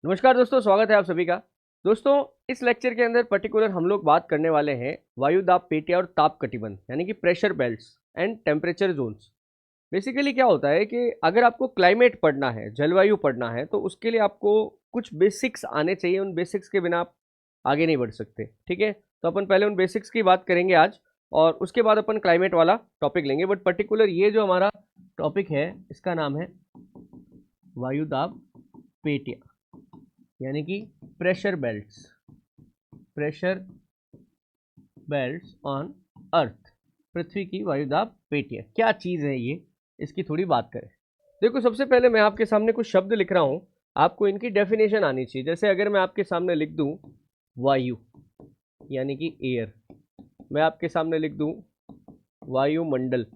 नमस्कार दोस्तों, स्वागत है आप सभी का। दोस्तों, इस लेक्चर के अंदर पर्टिकुलर हम लोग बात करने वाले हैं वायुदाब पेटियां और ताप कटिबंध यानी कि pressure belts and temperature zones. Basically क्या होता है कि अगर आपको क्लाइमेट पढ़ना है, जलवायु पढ़ना है, तो उसके लिए आपको कुछ बेसिक्स आने चाहिए। उन बेसिक्स के बिना आप आगे नहीं बढ़ सकते। ठीक है, तो अपन पहले उन बेसिक्स की बात करेंगे आज, और उसके बाद अपन क्लाइमेट वाला टॉपिक लेंगे। बट पर्टिकुलर ये जो हमारा टॉपिक है, इसका नाम है वायुदाब पेटियां यानी कि प्रेशर बेल्ट्स ऑन अर्थ। पृथ्वी की वायुदाब पेटियां क्या चीज़ है ये, इसकी थोड़ी बात करें। देखो, सबसे पहले मैं आपके सामने कुछ शब्द लिख रहा हूं, आपको इनकी डेफिनेशन आनी चाहिए। जैसे अगर मैं आपके सामने लिख दूं वायु यानी कि एयर, मैं आपके सामने लिख दूं वायुमंडल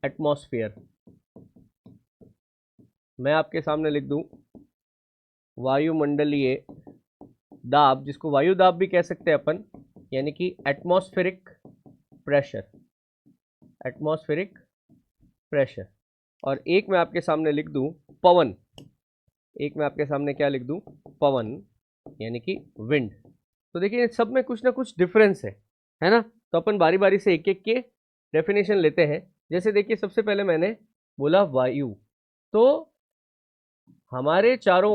एटमॉस्फेयर, मैं आपके सामने लिख दूं वायुमंडलीय दाब, जिसको वायु दाब भी कह सकते हैं अपन, यानी कि एटमॉस्फेरिक प्रेशर। और एक मैं आपके सामने लिख दूं पवन, एक मैं आपके सामने क्या लिख दूं, पवन यानी कि विंड। तो देखिए, सब में कुछ ना कुछ डिफरेंस है ना। तो अपन बारी बारी से एक एक के डेफिनेशन लेते हैं। जैसे देखिए, सबसे पहले मैंने बोला वायु, तो हमारे चारों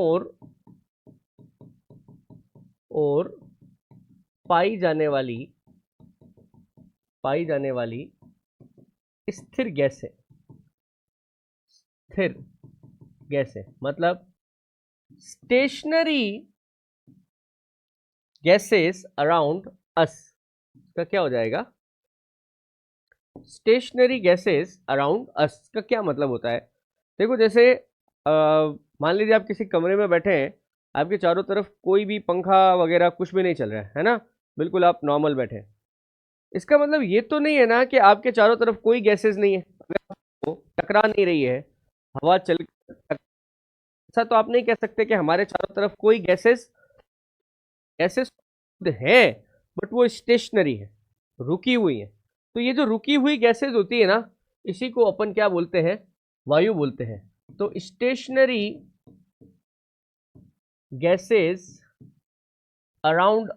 ओर पाई जाने वाली स्थिर गैसें मतलब स्टेशनरी गैसेस अराउंड अस का क्या हो जाएगा, स्टेशनरी गैसेस अराउंड अस का क्या मतलब होता है। देखो, जैसे मान लीजिए आप किसी कमरे में बैठे हैं, आपके चारों तरफ कोई भी पंखा वगैरह कुछ भी नहीं चल रहा है ना, बिल्कुल आप नॉर्मल बैठे हैं। इसका मतलब ये तो नहीं है ना कि आपके चारों तरफ कोई गैसेस नहीं है, टकरा नहीं रही है, हवा चल, ऐसा तो आप नहीं कह सकते कि हमारे चारों तरफ कोई गैसेस गैसेस है, बट वो स्टेशनरी है, रुकी हुई है। तो ये जो रुकी हुई गैसेस होती है ना, इसी को अपन क्या बोलते हैं, वायु बोलते हैं। तो स्टेशनरी गैसेस अराउंड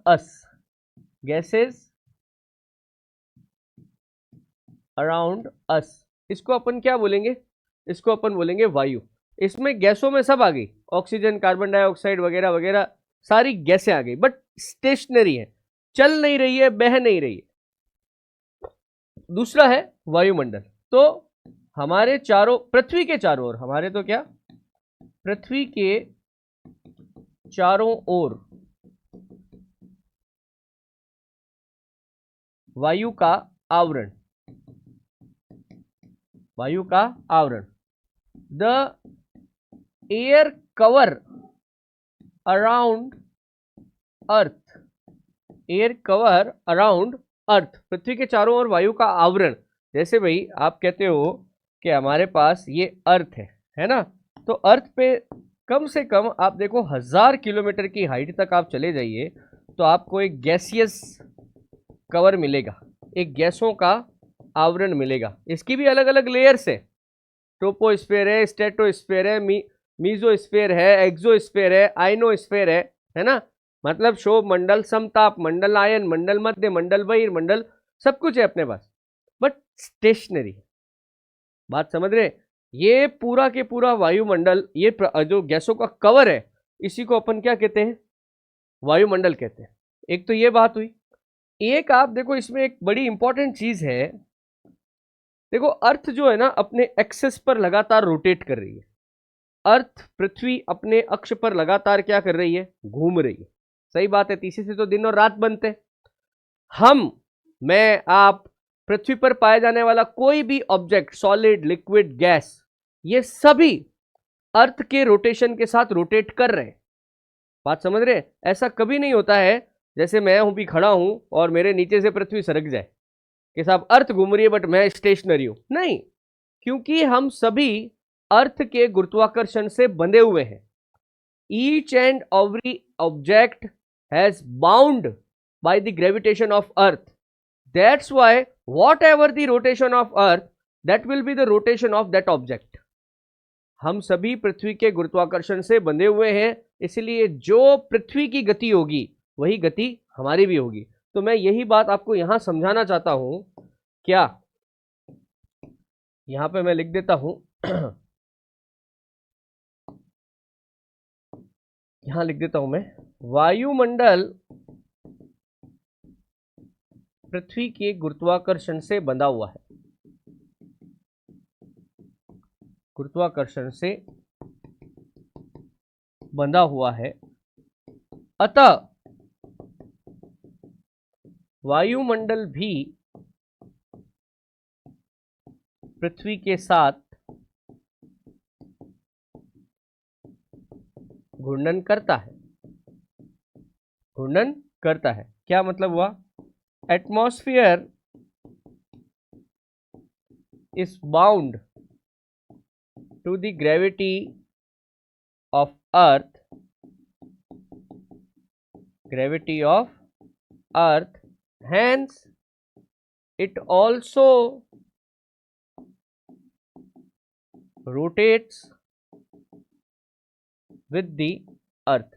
अस, इसको अपन क्या बोलेंगे, इसको अपन बोलेंगे वायु। इसमें गैसों में सब आ गई, ऑक्सीजन, कार्बन डाइऑक्साइड वगैरह वगैरह, सारी गैसें आ गई, बट स्टेशनरी है, चल नहीं रही है, बह नहीं रही है। दूसरा है वायुमंडल। तो हमारे चारों, पृथ्वी के चारों ओर, हमारे तो क्या, पृथ्वी के चारों ओर वायु का आवरण, द एयर कवर अराउंड अर्थ, पृथ्वी के चारों ओर वायु का आवरण। जैसे भाई आप कहते हो कि हमारे पास ये अर्थ है ना, तो अर्थ पे कम से कम आप देखो 1000 किलोमीटर की हाइट तक आप चले जाइए, तो आपको एक गैसियस कवर मिलेगा, एक गैसों का आवरण मिलेगा। इसकी भी अलग अलग लेयर्स है, ट्रोपोस्फेयर है, स्ट्रेटोस्फेयर है, मीजोस्फेयर है, एक्सोस्फेयर है, आइनोस्फेयर है ना। मतलब शोभ मंडल, समताप मंडल, आयन मंडल, मध्य मंडल, बहिर्मंडल, सब कुछ है अपने पास, बट स्टेशनरी। बात समझ रहे? ये पूरा के पूरा वायुमंडल, ये जो गैसों का कवर है, इसी को अपन क्या कहते हैं, वायुमंडल कहते हैं। एक तो ये बात हुई। एक आप देखो, इसमें एक बड़ी इंपॉर्टेंट चीज है। देखो, अर्थ जो है ना, अपने एक्सेस पर लगातार रोटेट कर रही है। अर्थ, पृथ्वी अपने अक्ष पर लगातार क्या कर रही है, घूम रही है। सही बात है, तीसरे से तो दिन और रात बनते हैं। हम, मैं, आप, पृथ्वी पर पाया जाने वाला कोई भी ऑब्जेक्ट, सॉलिड, लिक्विड, गैस, ये सभी अर्थ के रोटेशन के साथ रोटेट कर रहे हैं। बात समझ रहे? ऐसा कभी नहीं होता है जैसे मैं हूं भी खड़ा हूं और मेरे नीचे से पृथ्वी सरक जाए कि साहब अर्थ घूम रही है बट मैं स्टेशनरी हूं। नहीं, क्योंकि हम सभी अर्थ के गुरुत्वाकर्षण से बंधे हुए हैं। Each and every object has bound by the gravitation of earth. That's why whatever the rotation of earth, that will be the rotation of that object। हम सभी पृथ्वी के गुरुत्वाकर्षण से बंधे हुए हैं, इसलिए जो पृथ्वी की गति होगी वही गति हमारी भी होगी। तो मैं यही बात आपको यहां समझाना चाहता हूं। क्या, यहां पे मैं लिख देता हूं यहां लिख देता हूं मैं, वायुमंडल पृथ्वी के गुरुत्वाकर्षण से बंधा हुआ है, गुरुत्वाकर्षण से बंधा हुआ है। अतः वायुमंडल भी पृथ्वी के साथ घूर्णन करता है, घूर्णन करता है। क्या मतलब हुआ? Atmosphere is bound to the gravity of earth, gravity of earth, hence it also rotates with the earth।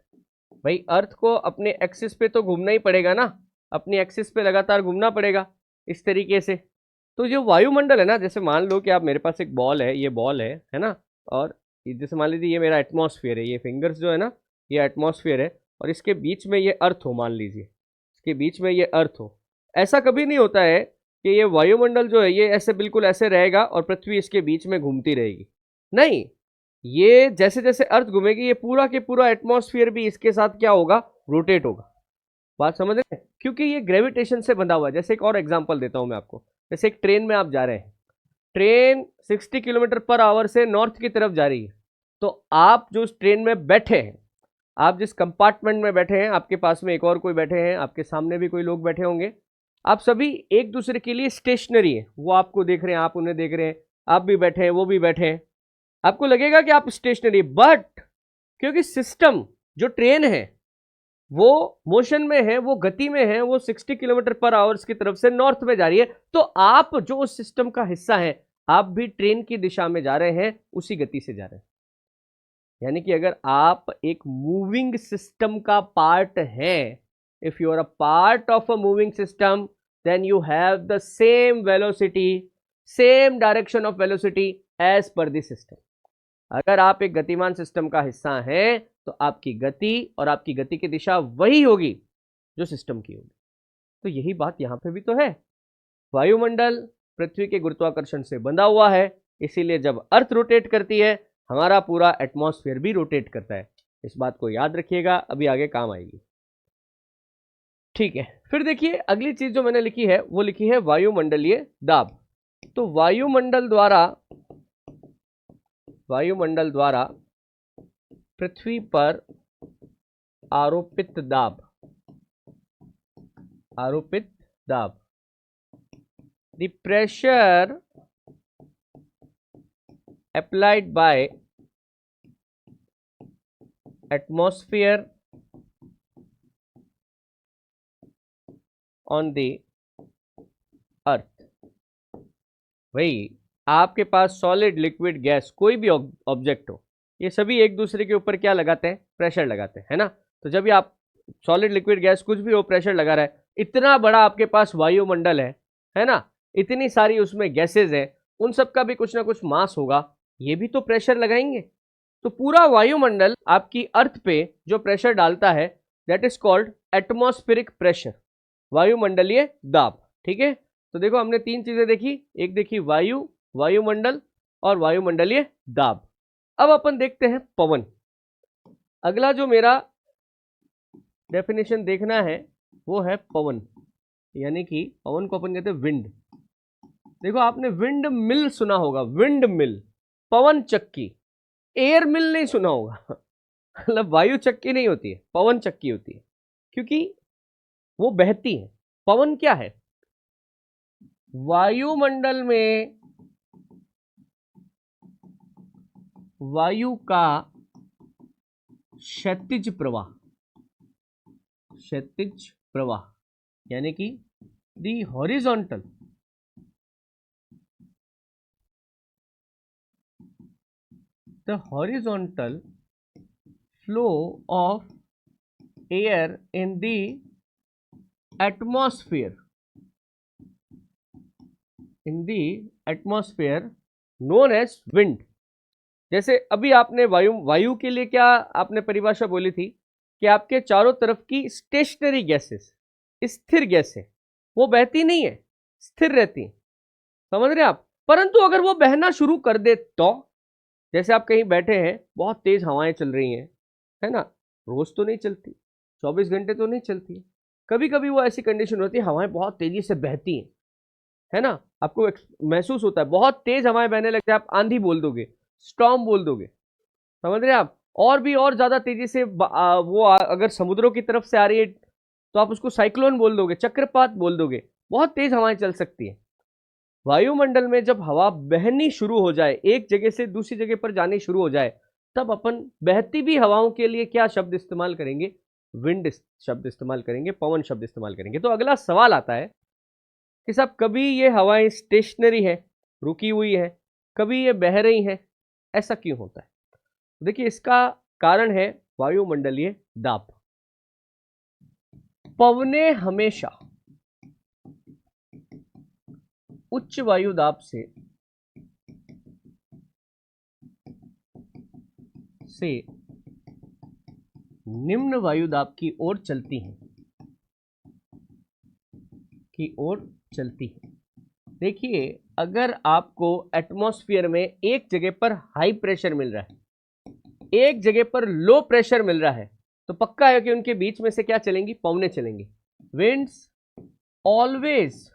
भाई अर्थ को अपने एक्सिस पे तो घूमना ही पड़ेगा ना, अपनी एक्सिस पे लगातार घूमना पड़ेगा इस तरीके से। तो जो वायुमंडल है ना, जैसे मान लो कि आप, मेरे पास एक बॉल है, ये बॉल है ना, और जैसे मान लीजिए ये मेरा एटमॉस्फेयर है, ये फिंगर्स जो है ना ये एटमॉस्फेयर है, और इसके बीच में ये अर्थ हो, मान लीजिए इसके बीच में ये अर्थ हो। ऐसा कभी नहीं होता है कि ये वायुमंडल जो है ये ऐसे बिल्कुल ऐसे रहेगा और पृथ्वी इसके बीच में घूमती रहेगी, नहीं। ये जैसे जैसे अर्थ घूमेगी ये पूरा के पूरा एटमॉस्फेयर भी इसके साथ क्या होगा, रोटेट होगा। बात समझ रहे हैं? क्योंकि ये ग्रेविटेशन से बंधा हुआ है। जैसे एक और एग्जांपल देता हूं मैं आपको, जैसे एक ट्रेन में आप जा रहे हैं, ट्रेन 60 किलोमीटर पर आवर से नॉर्थ की तरफ जा रही है, तो आप जो उस ट्रेन में बैठे हैं, आप जिस कंपार्टमेंट में बैठे हैं, आपके पास में एक और कोई बैठे हैं, आपके सामने भी कोई लोग बैठे होंगे, आप सभी एक दूसरे के लिए स्टेशनरी है। वो आपको देख रहे हैं, आप उन्हें देख रहे हैं, आप भी बैठे हैं, वो भी बैठे हैं, आपको लगेगा कि आप स्टेशनरी, बट क्योंकि सिस्टम जो ट्रेन है वो मोशन में है, वो गति में है, वो 60 किलोमीटर पर आवर्स की तरफ से नॉर्थ में जा रही है, तो आप जो उस सिस्टम का हिस्सा है, आप भी ट्रेन की दिशा में जा रहे हैं, उसी गति से जा रहे हैं। यानी कि अगर आप एक मूविंग सिस्टम का पार्ट हैं, if you are a part of a moving system, then you have the same velocity, same direction of velocity as per the system. अगर आप एक गतिमान सिस्टम का हिस्सा हैं तो आपकी गति और आपकी गति की दिशा वही होगी जो सिस्टम की होगी। तो यही बात यहां पे भी तो है। वायुमंडल पृथ्वी के गुरुत्वाकर्षण से बंधा हुआ है, इसीलिए जब अर्थ रोटेट करती है हमारा पूरा एटमॉस्फेयर भी रोटेट करता है। इस बात को याद रखिएगा, अभी आगे काम आएगी। ठीक है, फिर देखिए अगली चीज जो मैंने लिखी है वो लिखी है वायुमंडलीय दाब। तो वायुमंडल द्वारा पृथ्वी पर आरोपित दाब, the pressure applied by atmosphere on the earth। भाई आपके पास सॉलिड, लिक्विड, गैस, कोई भी ऑब्जेक्ट हो, ये सभी एक दूसरे के ऊपर क्या लगाते हैं, प्रेशर लगाते हैं, है ना। तो जब भी आप सॉलिड, लिक्विड, गैस कुछ भी हो, प्रेशर लगा रहा है, इतना बड़ा आपके पास वायुमंडल है ना, इतनी सारी उसमें गैसेज है, उन सब का भी कुछ ना कुछ मास होगा, ये भी तो प्रेशर लगाएंगे। तो पूरा वायुमंडल आपकी अर्थ पे जो प्रेशर डालता है that is called atmospheric pressure, वायुमंडलीय दाब। ठीक है, तो देखो हमने तीन चीजें देखी, एक देखी वायु, वायुमंडल और वायुमंडलीय दाब। अब अपन देखते हैं पवन। अगला जो मेरा डेफिनेशन देखना है वो है पवन, यानी कि पवन को अपन कहते हैं विंड। देखो आपने विंड मिल सुना होगा, विंड मिल, पवन चक्की, एयर मिल नहीं सुना होगा मतलब वायु चक्की नहीं होती है, पवन चक्की होती है, क्योंकि वो बहती है। पवन क्या है? वायुमंडल में वायु का क्षैतिज प्रवाह, क्षैतिज प्रवाह यानी कि the horizontal flow of air in the atmosphere, in the atmosphere known as wind. जैसे अभी आपने वायु के लिए क्या आपने परिभाषा बोली थी कि आपके चारों तरफ की स्टेशनरी गैसेस, स्थिर गैस है, वो बहती नहीं है, स्थिर रहती है, समझ रहे हैं आप। परंतु अगर वो बहना शुरू कर दे तो, जैसे आप कहीं बैठे हैं, बहुत तेज हवाएं चल रही हैं, है ना, रोज तो नहीं चलती, 24 घंटे तो नहीं चलती, कभी कभी वो ऐसी कंडीशन होती है हवाएं बहुत तेजी से बहती हैं, है ना, आपको महसूस होता है बहुत तेज हवाएं बहने लगते हैं, आप आंधी बोल दोगे, स्टॉर्म बोल दोगे, समझ रहे हैं आप। और भी और ज्यादा तेजी से अगर समुद्रों की तरफ से आ रही है तो आप उसको साइक्लोन बोल दोगे, चक्रपात बोल दोगे, बहुत तेज हवाएं चल सकती है। वायुमंडल में जब हवा बहनी शुरू हो जाए, एक जगह से दूसरी जगह पर जानी शुरू हो जाए, तब अपन बहती भी हवाओं के लिए क्या शब्द इस्तेमाल करेंगे? विंड शब्द इस्तेमाल करेंगे, पवन शब्द इस्तेमाल करेंगे। तो अगला सवाल आता है कि साहब कभी ये हवाएं स्टेशनरी है, रुकी हुई है, कभी ये बह रही हैं, ऐसा क्यों होता है? देखिए इसका कारण है वायुमंडलीय दाब। पवने हमेशा उच्च वायु दाब से निम्न वायु दाब की ओर चलती हैं, देखिए अगर आपको एटमॉस्फेयर में एक जगह पर हाई प्रेशर मिल रहा है, एक जगह पर लो प्रेशर मिल रहा है, तो पक्का है कि उनके बीच में से क्या चलेंगी? पवनें चलेंगी। Winds always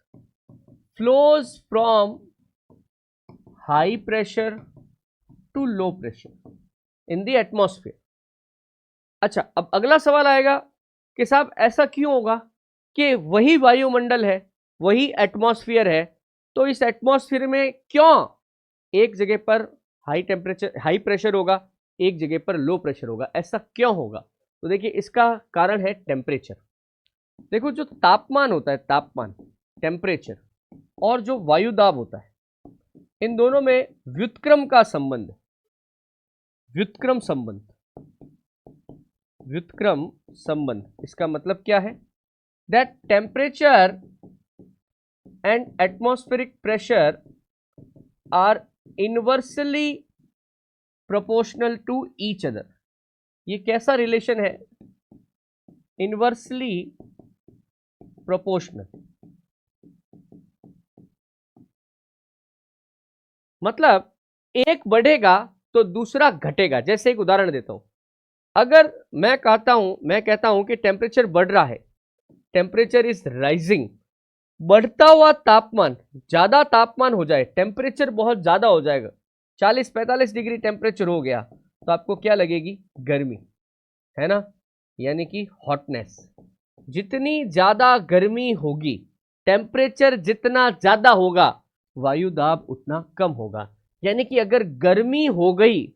flows from high pressure to low pressure in the atmosphere. अच्छा, अब अगला सवाल आएगा कि साहब ऐसा क्यों होगा कि वही वायुमंडल है, वही एटमॉस्फेयर है, तो इस एटमॉस्फेयर में क्यों एक जगह पर हाई टेम्परेचर, हाई प्रेशर होगा, एक जगह पर लो प्रेशर होगा, ऐसा क्यों होगा? तो देखिए इसका कारण है टेम्परेचर। देखो जो तापमान होता है, तापमान, टेम्परेचर, और जो वायुदाब होता है, इन दोनों में व्युत्क्रम का संबंध, व्युत्क्रम संबंध, इसका मतलब क्या है? That temperature and atmospheric pressure are inversely proportional to each other. ये कैसा रिलेशन है? इनवर्सली प्रोपोर्शनल, मतलब एक बढ़ेगा तो दूसरा घटेगा। जैसे एक उदाहरण देता हूं, अगर मैं कहता हूं कि टेम्परेचर बढ़ रहा है, टेम्परेचर इज राइजिंग, बढ़ता हुआ तापमान, ज्यादा तापमान हो जाए, टेम्परेचर बहुत ज्यादा हो जाएगा, 40-45 डिग्री टेम्परेचर हो गया, तो आपको क्या लगेगी? गर्मी, है ना, यानी कि हॉटनेस। जितनी ज्यादा गर्मी होगी, टेम्परेचर जितना ज्यादा होगा, वायु दाब उतना कम होगा। यानी कि अगर गर्मी हो गई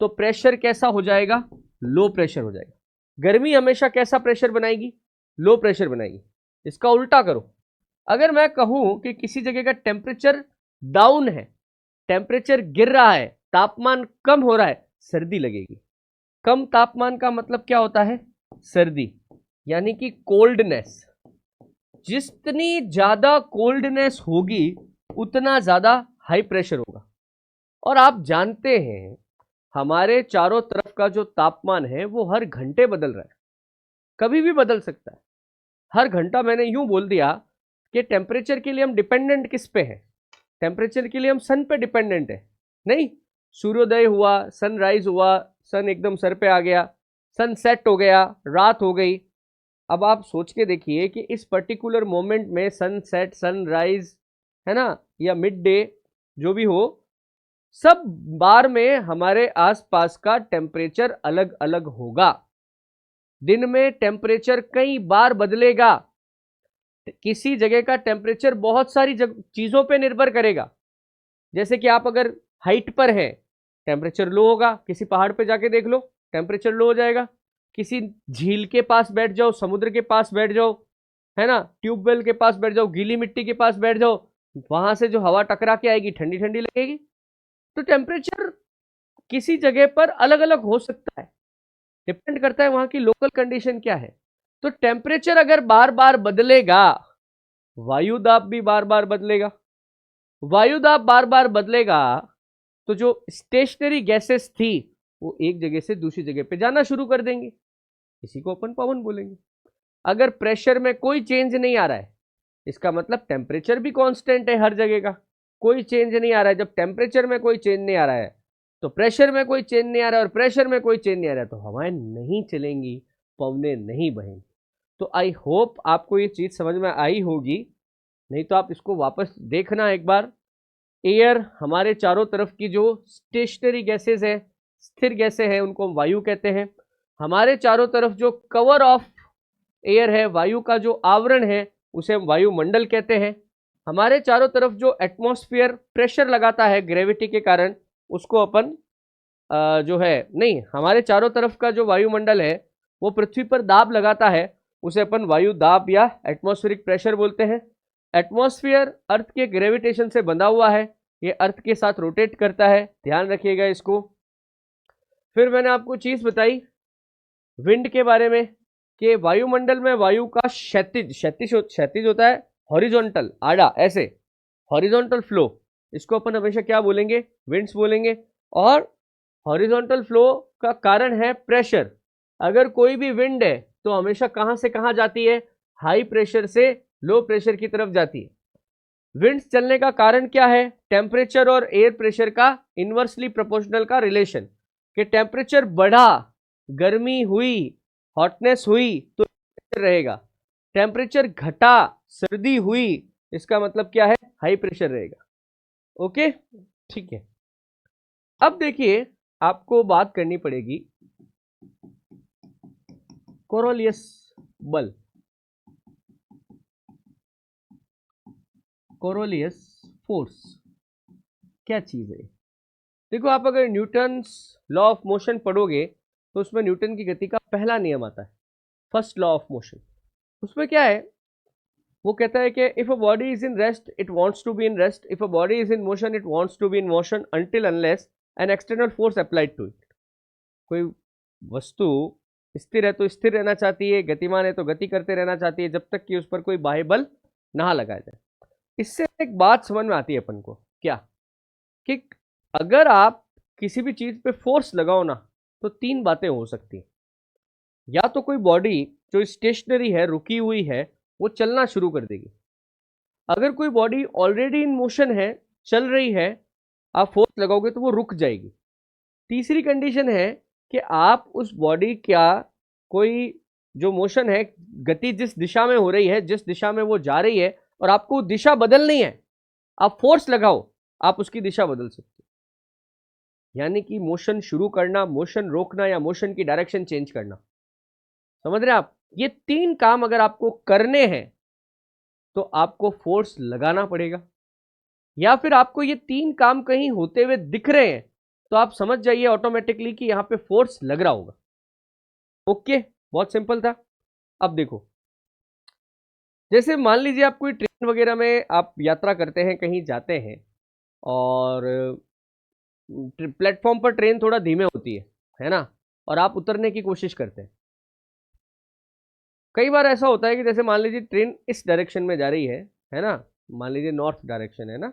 तो प्रेशर कैसा हो जाएगा? लो प्रेशर हो जाएगा। गर्मी हमेशा कैसा प्रेशर बनाएगी? लो प्रेशर बनाएगी। इसका उल्टा करो, अगर मैं कहूं कि किसी जगह का टेम्परेचर डाउन है, टेम्परेचर गिर रहा है, तापमान कम हो रहा है, सर्दी लगेगी। कम तापमान का मतलब क्या होता है? सर्दी, यानी कि कोल्डनेस। जितनी ज्यादा कोल्डनेस होगी उतना ज्यादा हाई प्रेशर होगा। और आप जानते हैं हमारे चारों तरफ का जो तापमान है वो हर घंटे बदल रहा है, कभी भी बदल सकता है, हर घंटा। मैंने यूं बोल दिया कि टेम्परेचर के लिए हम डिपेंडेंट किस पे हैं? टेम्परेचर के लिए हम सन पे डिपेंडेंट है? नहीं। सूर्योदय हुआ, सनराइज हुआ, सन एकदम सर पे आ गया, सनसेट हो गया, रात हो गई। अब आप सोच के देखिए कि इस पर्टिकुलर मोमेंट में सनसेट, सनराइज, है ना, या मिड डे, जो भी हो, सब बार में हमारे आसपास का टेम्परेचर अलग अलग होगा। दिन में टेम्परेचर कई बार बदलेगा। किसी जगह का टेम्परेचर बहुत सारी चीजों पे निर्भर करेगा। जैसे कि आप अगर हाइट पर हैं, टेम्परेचर लो होगा, किसी पहाड़ पे जाके देख लो, टेम्परेचर लो हो जाएगा। किसी झील के पास बैठ जाओ, समुद्र के पास बैठ जाओ, है ना, ट्यूबवेल के पास बैठ जाओ, गीली मिट्टी के पास बैठ जाओ, वहां से जो हवा टकरा के आएगी ठंडी ठंडी लगेगी। तो टेम्परेचर किसी जगह पर अलग अलग हो सकता है। डिपेंड करता है वहां की लोकल कंडीशन क्या है। तो टेम्परेचर अगर बार बार बदलेगा, वायु दाब भी बार बार बदलेगा। वायु दाब बार बार बदलेगा तो जो स्टेशनरी गैसेस थी वो एक जगह से दूसरी जगह पे जाना शुरू कर देंगे, इसी को अपन पवन बोलेंगे। अगर प्रेशर में कोई चेंज नहीं आ रहा है, इसका मतलब टेम्परेचर भी कांस्टेंट है हर जगह का, कोई चेंज नहीं आ रहा है। जब टेम्परेचर में कोई चेंज नहीं आ रहा है तो प्रेशर में कोई चेंज नहीं आ रहा है, और प्रेशर में कोई चेंज नहीं आ रहा है तो हवाएं नहीं चलेंगी, पवनें नहीं बहेंगी। तो आई होप आपको ये चीज समझ में आई होगी, नहीं तो आप इसको वापस देखना एक बार। एयर हमारे चारों तरफ की जो स्टेशनरी गैसेस है, स्थिर गैसें हैं, उनको हम वायु कहते हैं। हमारे चारों तरफ जो कवर ऑफ एयर है, वायु का जो आवरण है, उसे हम वायुमंडल कहते हैं। हमारे चारों तरफ जो एटमॉस्फेयर प्रेशर लगाता है ग्रेविटी के कारण, उसको अपन जो है, नहीं, हमारे चारों तरफ का जो वायुमंडल है वो पृथ्वी पर दाब लगाता है, उसे अपन वायु दाब या एटमॉस्फेरिक प्रेशर बोलते हैं। एटमॉस्फेयर अर्थ के ग्रेविटेशन से बंधा हुआ है, ये अर्थ के साथ रोटेट करता है, ध्यान रखिएगा इसको। फिर मैंने आपको चीज बताई विंड के बारे में कि वायुमंडल में वायु का क्षैतिज क्षैतिज होता है, हॉरिजॉन्टल आड़ा, ऐसे हॉरिजॉन्टल फ्लो, इसको अपन हमेशा क्या बोलेंगे, विंड्स बोलेंगे। और हॉरिजॉन्टल फ्लो का कारण है प्रेशर। अगर कोई भी विंड है तो हमेशा कहां से कहां जाती है, हाई प्रेशर से लो प्रेशर की तरफ जाती है। विंड्स चलने का कारण क्या है, टेम्परेचर और एयर प्रेशर का इनवर्सली प्रोपोर्शनल का रिलेशन, कि टेम्परेचर बढ़ा, गर्मी हुई, हॉटनेस हुई तो प्रेशर रहेगा, टेम्परेचर घटा, सर्दी हुई, इसका मतलब क्या है, हाई प्रेशर रहेगा। ओके, ठीक है। अब देखिए आपको बात करनी पड़ेगी कोरोलियस बल। कोरोलियस फोर्स क्या चीज है? देखो, आप अगर न्यूटन्स लॉ ऑफ मोशन पढ़ोगे तो उसमें न्यूटन की गति का पहला नियम आता है, फर्स्ट लॉ ऑफ मोशन। उसमें क्या है, वो कहता है कि if a body is in rest it wants to be in rest, if a body is in motion it wants to be in motion until unless an external force applied to it. कोई वस्तु स्थिर है तो स्थिर रहना चाहती है, गतिमान है तो गति करते रहना चाहती है, जब तक कि उस पर कोई बाह्य बल ना लगाया जाए। इससे एक बात समझ में आती है अपन को, क्या, कि अगर आप किसी भी चीज पे फोर्स लगाओ ना तो तीन बातें हो सकती हैं। या तो कोई बॉडी जो स्टेशनरी है, रुकी हुई है, वो चलना शुरू कर देगी। अगर कोई बॉडी ऑलरेडी इन मोशन है, चल रही है, आप फोर्स लगाओगे तो वो रुक जाएगी। तीसरी कंडीशन है कि आप उस बॉडी का कोई जो मोशन है, गति जिस दिशा में हो रही है, जिस दिशा में वो जा रही है, और आपको दिशा बदलनी है, आप फोर्स लगाओ, आप उसकी दिशा बदल सकते हो। यानी कि मोशन शुरू करना, मोशन रोकना, या मोशन की डायरेक्शन चेंज करना। समझ रहे हैं आप? ये तीन काम अगर आपको करने हैं तो आपको फोर्स लगाना पड़ेगा। या फिर आपको ये तीन काम कहीं होते हुए दिख रहे हैं तो आप समझ जाइए ऑटोमेटिकली कि यहां पे फोर्स लग रहा होगा। ओके, बहुत सिंपल था। अब देखो, जैसे मान लीजिए आप कोई ट्रेन वगैरह में आप यात्रा करते हैं, कहीं जाते हैं, और प्लेटफॉर्म पर ट्रेन थोड़ा धीमे होती है ना, और आप उतरने की कोशिश करते हैं। कई बार ऐसा होता है कि जैसे मान लीजिए ट्रेन इस डायरेक्शन में जा रही है ना, मान लीजिए नॉर्थ डायरेक्शन है ना,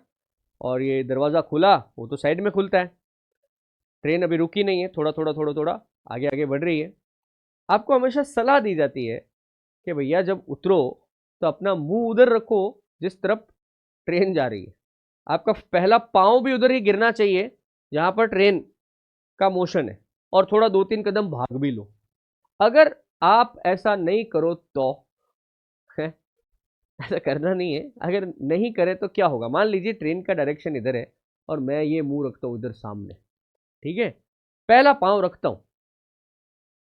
और ये दरवाज़ा खुला, वो तो साइड में खुलता है, ट्रेन अभी रुकी नहीं है, थोड़ा थोड़ा थोड़ा थोड़ा आगे आगे बढ़ रही है। आपको हमेशा सलाह दी जाती है कि भैया जब उतरो तो अपना मुंह उधर रखो जिस तरफ ट्रेन जा रही है, आपका पहला पाँव भी उधर ही गिरना चाहिए जहाँ पर ट्रेन का मोशन है, और थोड़ा 2-3 कदम भाग भी लो। अगर आप ऐसा नहीं करो तो है, ऐसा करना नहीं है, अगर नहीं करे तो क्या होगा, मान लीजिए ट्रेन का डायरेक्शन इधर है और मैं ये मुंह रखता हूँ इधर सामने, ठीक है, पहला पाँव रखता हूँ,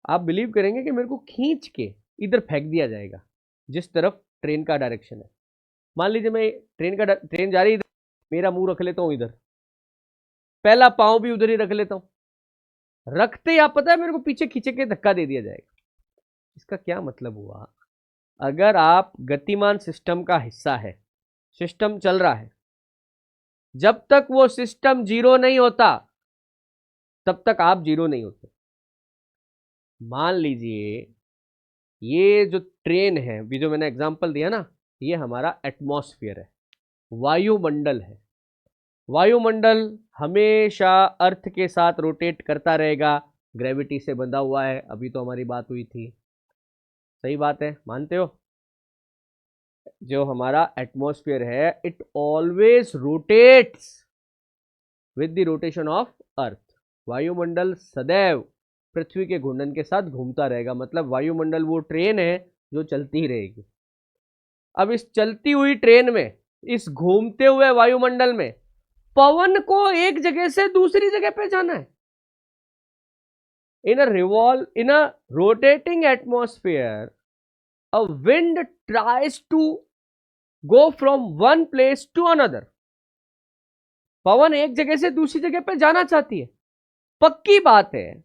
आप बिलीव करेंगे कि मेरे को खींच के इधर फेंक दिया जाएगा जिस तरफ ट्रेन का डायरेक्शन है। मान लीजिए मैं ट्रेन जा रही है इधर, मेरा मुंह रख लेता हूँ इधर, पहला पाँव भी उधर ही रख लेता हूँ, रखते ही आप पता है मेरे को पीछे खींचे के धक्का दे दिया जाएगा। इसका क्या मतलब हुआ, अगर आप गतिमान सिस्टम का हिस्सा है, सिस्टम चल रहा है, जब तक वो सिस्टम जीरो नहीं होता तब तक आप जीरो नहीं होते। मान लीजिए ये जो ट्रेन है, भी जो मैंने एग्जांपल दिया ना, ये हमारा एटमॉस्फेयर है, वायुमंडल है। वायुमंडल हमेशा अर्थ के साथ रोटेट करता रहेगा, ग्रेविटी से बंधा हुआ है, अभी तो हमारी बात हुई थी। सही बात है, मानते हो? जो हमारा एटमॉस्फेयर है, it always rotates with the rotation of earth. वायुमंडल सदैव पृथ्वी के घूर्णन के साथ घूमता रहेगा, मतलब वायुमंडल वो ट्रेन है जो चलती ही रहेगी। अब इस चलती हुई ट्रेन में, इस घूमते हुए वायुमंडल में, पवन को एक जगह से दूसरी जगह पे जाना है। in a rotating atmosphere, a wind tries to go from one place to another. पवन एक जगह से दूसरी जगह पे जाना चाहती है। पक्की बात है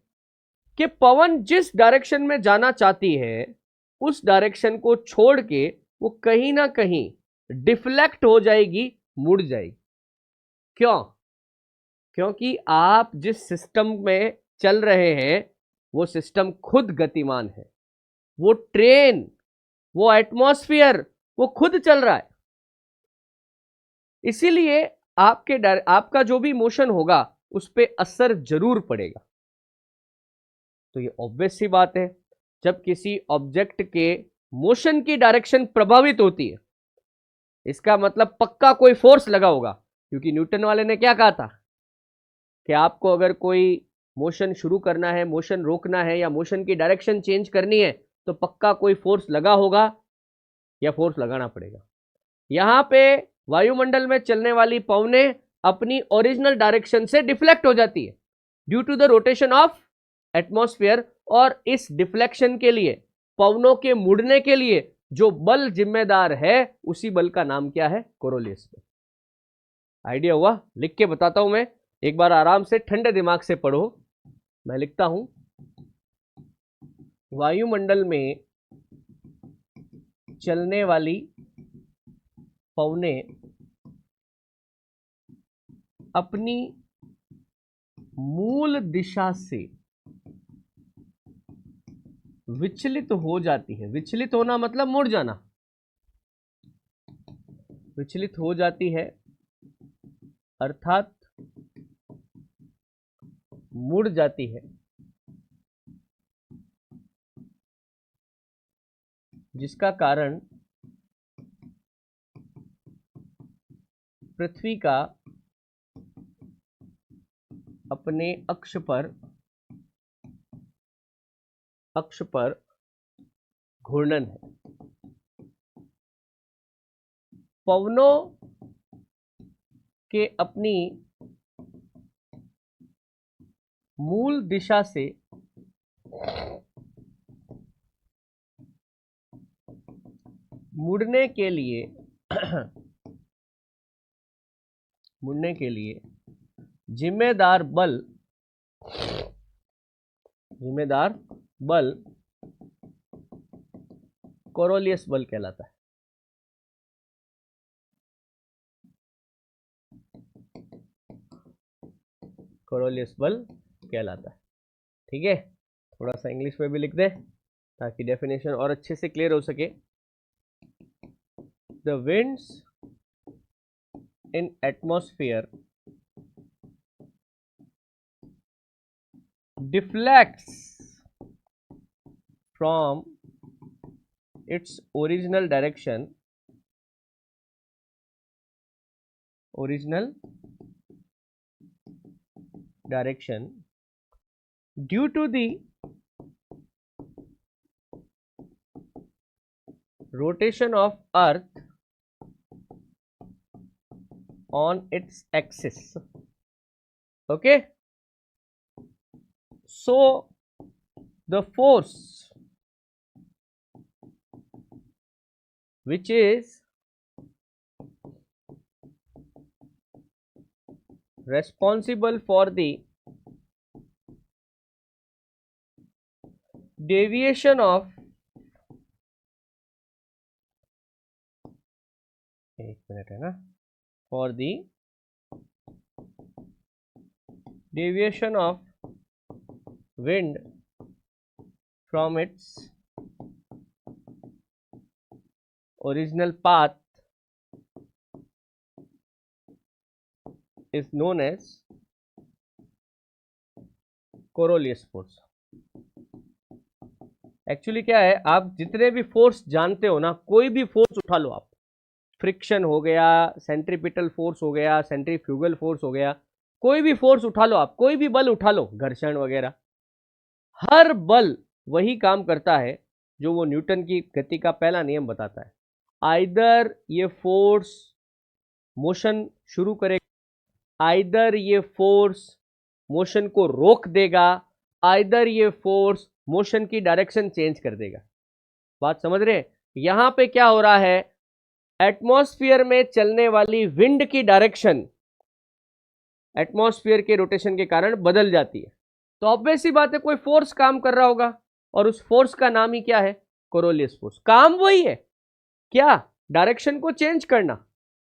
कि पवन जिस डायरेक्शन में जाना चाहती है, उस डायरेक्शन को छोड़ के वो कहीं ना कहीं डिफ्लेक्ट हो जाएगी, मुड़ जाएगी। क्यों? क्योंकि आप जिस सिस्टम में चल रहे हैं, वो सिस्टम खुद गतिमान है। वो ट्रेन, वो एटमॉस्फेयर, वो खुद चल रहा है। इसीलिए आपका जो भी मोशन होगा उस पर असर जरूर पड़ेगा। तो ये ऑब्वियस सी बात है, जब किसी ऑब्जेक्ट के मोशन की डायरेक्शन प्रभावित होती है, इसका मतलब पक्का कोई फोर्स लगा होगा। क्योंकि न्यूटन वाले ने क्या कहा था कि आपको अगर कोई मोशन शुरू करना है, मोशन रोकना है, या मोशन की डायरेक्शन चेंज करनी है, तो पक्का कोई फोर्स लगा होगा या फोर्स लगाना पड़ेगा। यहां पे वायुमंडल में चलने वाली पवनें अपनी ओरिजिनल डायरेक्शन से डिफ्लेक्ट हो जाती है due to the rotation of atmosphere. और इस डिफ्लेक्शन के लिए, पवनों के मुड़ने के लिए जो बल जिम्मेदार है, उसी बल का नाम क्या है? कोरोलियस बल। आइडिया हुआ? लिख के बताता हूं मैं, एक बार आराम से ठंडे दिमाग से पढ़ो। मैं लिखता हूं, वायुमंडल में चलने वाली पवनें अपनी मूल दिशा से विचलित हो जाती है। विचलित होना मतलब मुड़ जाना। विचलित हो जाती है अर्थात मुड़ जाती है, जिसका कारण पृथ्वी का अपने अक्ष पर घूर्णन है। पवनों के अपनी मूल दिशा से मुड़ने के लिए जिम्मेदार बल कोरोलियस बल कहलाता है। कोरोलियस बल कहलाता है। ठीक है, थोड़ा सा इंग्लिश में भी लिख दे ताकि डेफिनेशन और अच्छे से क्लियर हो सके। The winds in atmosphere deflects from its original direction due to the rotation of earth on its axis. Okay, so the force which is responsible for the deviation of for the deviation of wind from its original path is known as Coriolis force. Actually क्या है, आप जितने भी force जानते हो ना, कोई भी फोर्स उठा लो आप, फ्रिक्शन हो गया, सेंट्रीपिटल फोर्स हो गया, सेंट्रीफ्यूगल फोर्स हो गया, कोई भी फोर्स उठा लो आप, कोई भी बल उठा लो, घर्षण वगैरह, हर बल वही काम करता है जो वो न्यूटन की गति का पहला नियम बताता है. आइदर ये फोर्स मोशन शुरू करेगा, आइदर ये फोर्स मोशन को रोक देगा, आइदर ये फोर्स मोशन की डायरेक्शन चेंज कर देगा. बात समझ रहे हैं? यहां पे क्या हो रहा है, एटमॉस्फेयर में चलने वाली विंड की डायरेक्शन एटमॉस्फेयर के रोटेशन के कारण बदल जाती है. तो ऑब्वियस सी बात है, कोई फोर्स काम कर रहा होगा, और उस फोर्स का नाम ही क्या है, कोरोलियस फोर्स. काम वही है, क्या, डायरेक्शन को चेंज करना,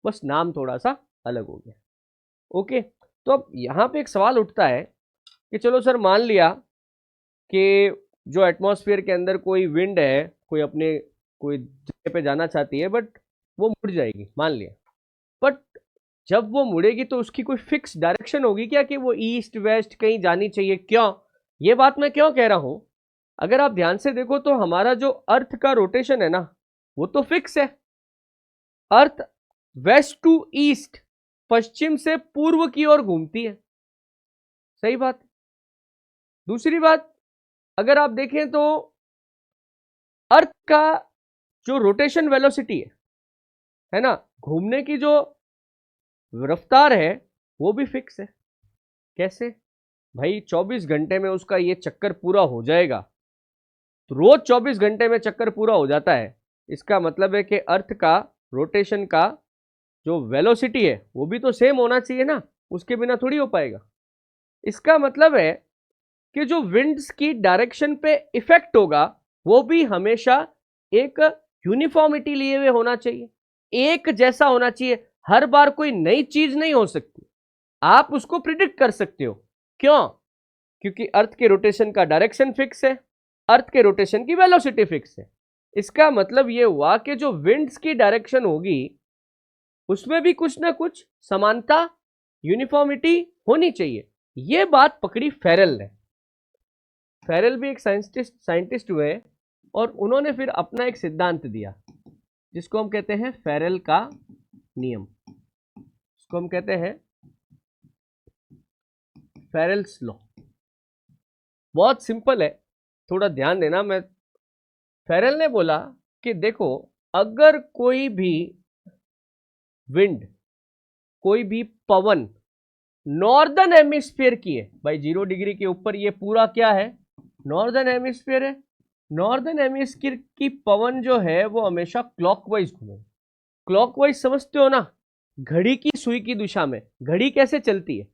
बस नाम थोड़ा सा अलग हो गया. ओके, तो अब यहां पे एक सवाल उठता है कि चलो सर, मान लिया कि जो एटमॉस्फेयर के अंदर कोई विंड है, कोई जगह पे जाना चाहती है, बट वो मुड़ जाएगी, मान लिया. बट जब वो मुड़ेगी तो उसकी कोई फिक्स डायरेक्शन होगी क्या, कि वो ईस्ट वेस्ट कहीं जानी चाहिए? क्यों, ये बात मैं क्यों कह रहा हूं, अगर आप ध्यान से देखो तो हमारा जो अर्थ का रोटेशन है ना, वो तो फिक्स है. अर्थ वेस्ट टू ईस्ट, पश्चिम से पूर्व की ओर घूमती है, सही बात. दूसरी बात, अगर आप देखें तो अर्थ का जो रोटेशन वेलोसिटी है ना, घूमने की जो रफ्तार है, वो भी फिक्स है. कैसे भाई, 24 घंटे में उसका ये चक्कर पूरा हो जाएगा, तो रोज 24 घंटे में चक्कर पूरा हो जाता है, इसका मतलब है कि अर्थ का रोटेशन का जो वेलोसिटी है वो भी तो सेम होना चाहिए ना, उसके बिना थोड़ी हो पाएगा. इसका मतलब है कि जो विंड्स की डायरेक्शन पे इफेक्ट होगा वो भी हमेशा एक यूनिफॉर्मिटी लिए हुए होना चाहिए, एक जैसा होना चाहिए. हर बार कोई नई चीज नहीं हो सकती, आप उसको प्रिडिक्ट कर सकते हो. क्यों? क्योंकि अर्थ के रोटेशन का डायरेक्शन फिक्स है, अर्थ के रोटेशन की वेलोसिटी फिक्स है. इसका मतलब यह हुआ कि जो विंड्स की डायरेक्शन होगी उसमें भी कुछ ना कुछ समानता, यूनिफॉर्मिटी होनी चाहिए. यह बात पकड़ी फेरेल ने. फेरेल भी एक साइंटिस्ट हुए, और उन्होंने फिर अपना एक सिद्धांत दिया जिसको हम कहते हैं फेरेल का नियम, इसको हम कहते हैं फेरेल्स लॉ. बहुत सिंपल है, थोड़ा ध्यान देना. फेरेल ने बोला कि देखो, अगर कोई भी विंड, कोई भी पवन नॉर्दर्न हेमिस्फीयर की है, भाई 0 डिग्री के ऊपर ये पूरा क्या है, नॉर्दर्न हेमिस्फीयर है. नॉर्दर्न हेमिस्फीयर की पवन जो है वो हमेशा क्लॉकवाइज घूमे. क्लॉकवाइज समझते हो ना, घड़ी की सुई की दिशा में. घड़ी कैसे चलती है,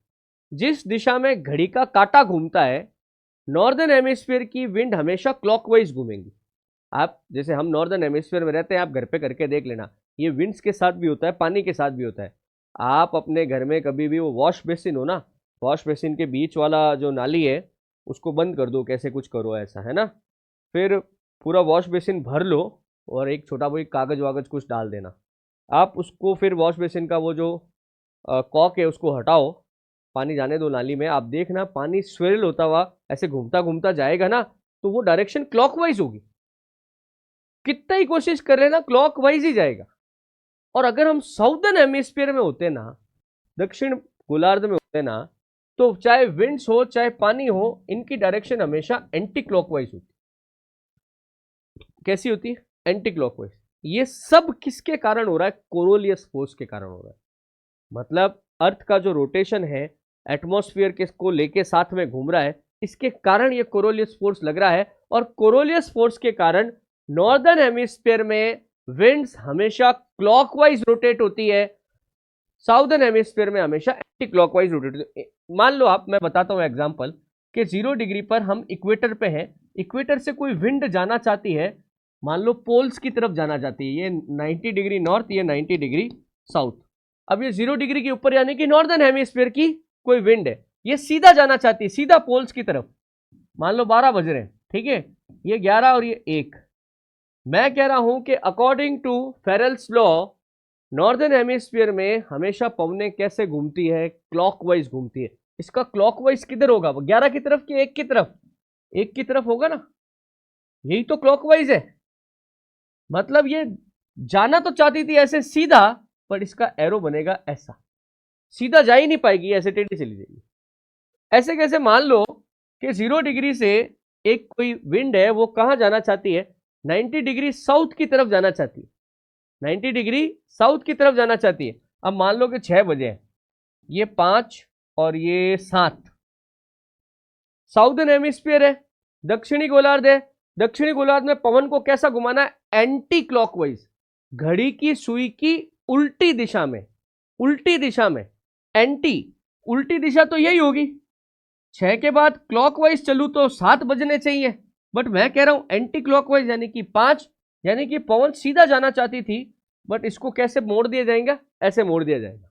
जिस दिशा में घड़ी का कांटा घूमता है, नॉर्दर्न हेमिस्फीयर की विंड हमेशा क्लॉकवाइज घूमेंगी. आप जैसे हम नॉर्दर्न हेमिस्फीयर में रहते हैं, आप घर पे करके देख लेना, ये विंड्स के साथ भी होता है, पानी के साथ भी होता है. आप अपने घर में कभी भी वो वॉश बेसिन हो ना, वॉश बेसिन के बीच वाला जो नाली है उसको बंद कर दो, कैसे कुछ करो ऐसा, है ना, फिर पूरा वॉश बेसिन भर लो और एक छोटा बहुत कागज वागज कुछ डाल देना. आप उसको फिर वॉश बेसिन का वो जो कॉक है उसको हटाओ, पानी जाने दो नाली में. आप देखना पानी स्वेरल होता हुआ ऐसे घूमता घूमता जाएगा ना, तो वो डायरेक्शन क्लॉकवाइज होगी. कितना ही कोशिश कर लेना, क्लॉकवाइज ही जाएगा. और अगर हम साउदर्न हेमिस्फीयर में होते ना, दक्षिण गोलार्ध में होते ना, तो चाहे विंड्स हो चाहे पानी हो, इनकी डायरेक्शन हमेशा एंटी क्लॉकवाइज होती. कैसी होती है, एंटी क्लॉकवाइज. ये सब किसके कारण हो रहा है, कोरोलियस फोर्स के कारण हो रहा है. मतलब अर्थ का जो रोटेशन है एटमॉस्फेयर के को लेके साथ में घूम रहा है, इसके कारण ये कोरोलियस फोर्स लग रहा है. और कोरोलियस फोर्स के कारण नॉर्दर्न हेमिस्फीयर में विंड्स हमेशा क्लॉकवाइज रोटेट होती है, साउदर्न हेमिस्फीयर में हमेशा एंटी क्लॉकवाइज रोटेट होती है. मान लो आप, मैं बताता हूं एग्जांपल, कि 0 डिग्री पर हम इक्वेटर पे हैं, इक्वेटर से कोई विंड जाना चाहती है, मान लो पोल्स की तरफ जाना चाहती है, ये 90 डिग्री नॉर्थ, ये 90 डिग्री साउथ. अब ये 0 डिग्री के ऊपर यानी कि नॉर्दर्न हेमिस्फीयर की कोई विंड है, ये सीधा जाना चाहती है, सीधा पोल्स की तरफ. मान लो 12 बज रहे हैं, ठीक है, ये 11 और ये 1। मैं कह रहा हूं कि according to Ferrel's law northern hemisphere में हमेशा पवनें कैसे घूमती है, क्लॉकवाइज घूमती है। इसका क्लॉकवाइज किधर होगा, 11 की तरफ कि 1 की तरफ? 1 की तरफ होगा ना, यही तो क्लॉकवाइज है। मतलब ये जाना तो चाहती थी ऐसे सीधा, पर इसका एरो बनेगा ऐसा, सीधा जा ही नहीं पाएगी, ऐसे टेढ़ी चली जाएगी। ऐसे कैसे? मान लो कि 0 डिग्री से एक कोई विंड है, वो कहां जाना चाहती है, 90 डिग्री साउथ की तरफ जाना चाहती है, 90 डिग्री साउथ की तरफ जाना चाहती है। अब मान लो कि 6 बजे है, ये 5 और ये 7, साउदर्न हेमिस्फीयर है, दक्षिणी गोलार्ध है। दक्षिणी गोलार्ध में पवन को कैसा घुमाना है, एंटी क्लॉकवाइज, घड़ी की सुई की उल्टी दिशा में, उल्टी दिशा में, एंटी, उल्टी दिशा तो यही होगी। 6 के बाद क्लॉकवाइज चलू तो 7 बजने चाहिए, बट मैं कह रहा हूं एंटी क्लॉकवाइज यानी कि 5, यानी कि पवन सीधा जाना चाहती थी, बट इसको कैसे मोड़ दिया जाएगा, ऐसे मोड़ दिया जाएगा।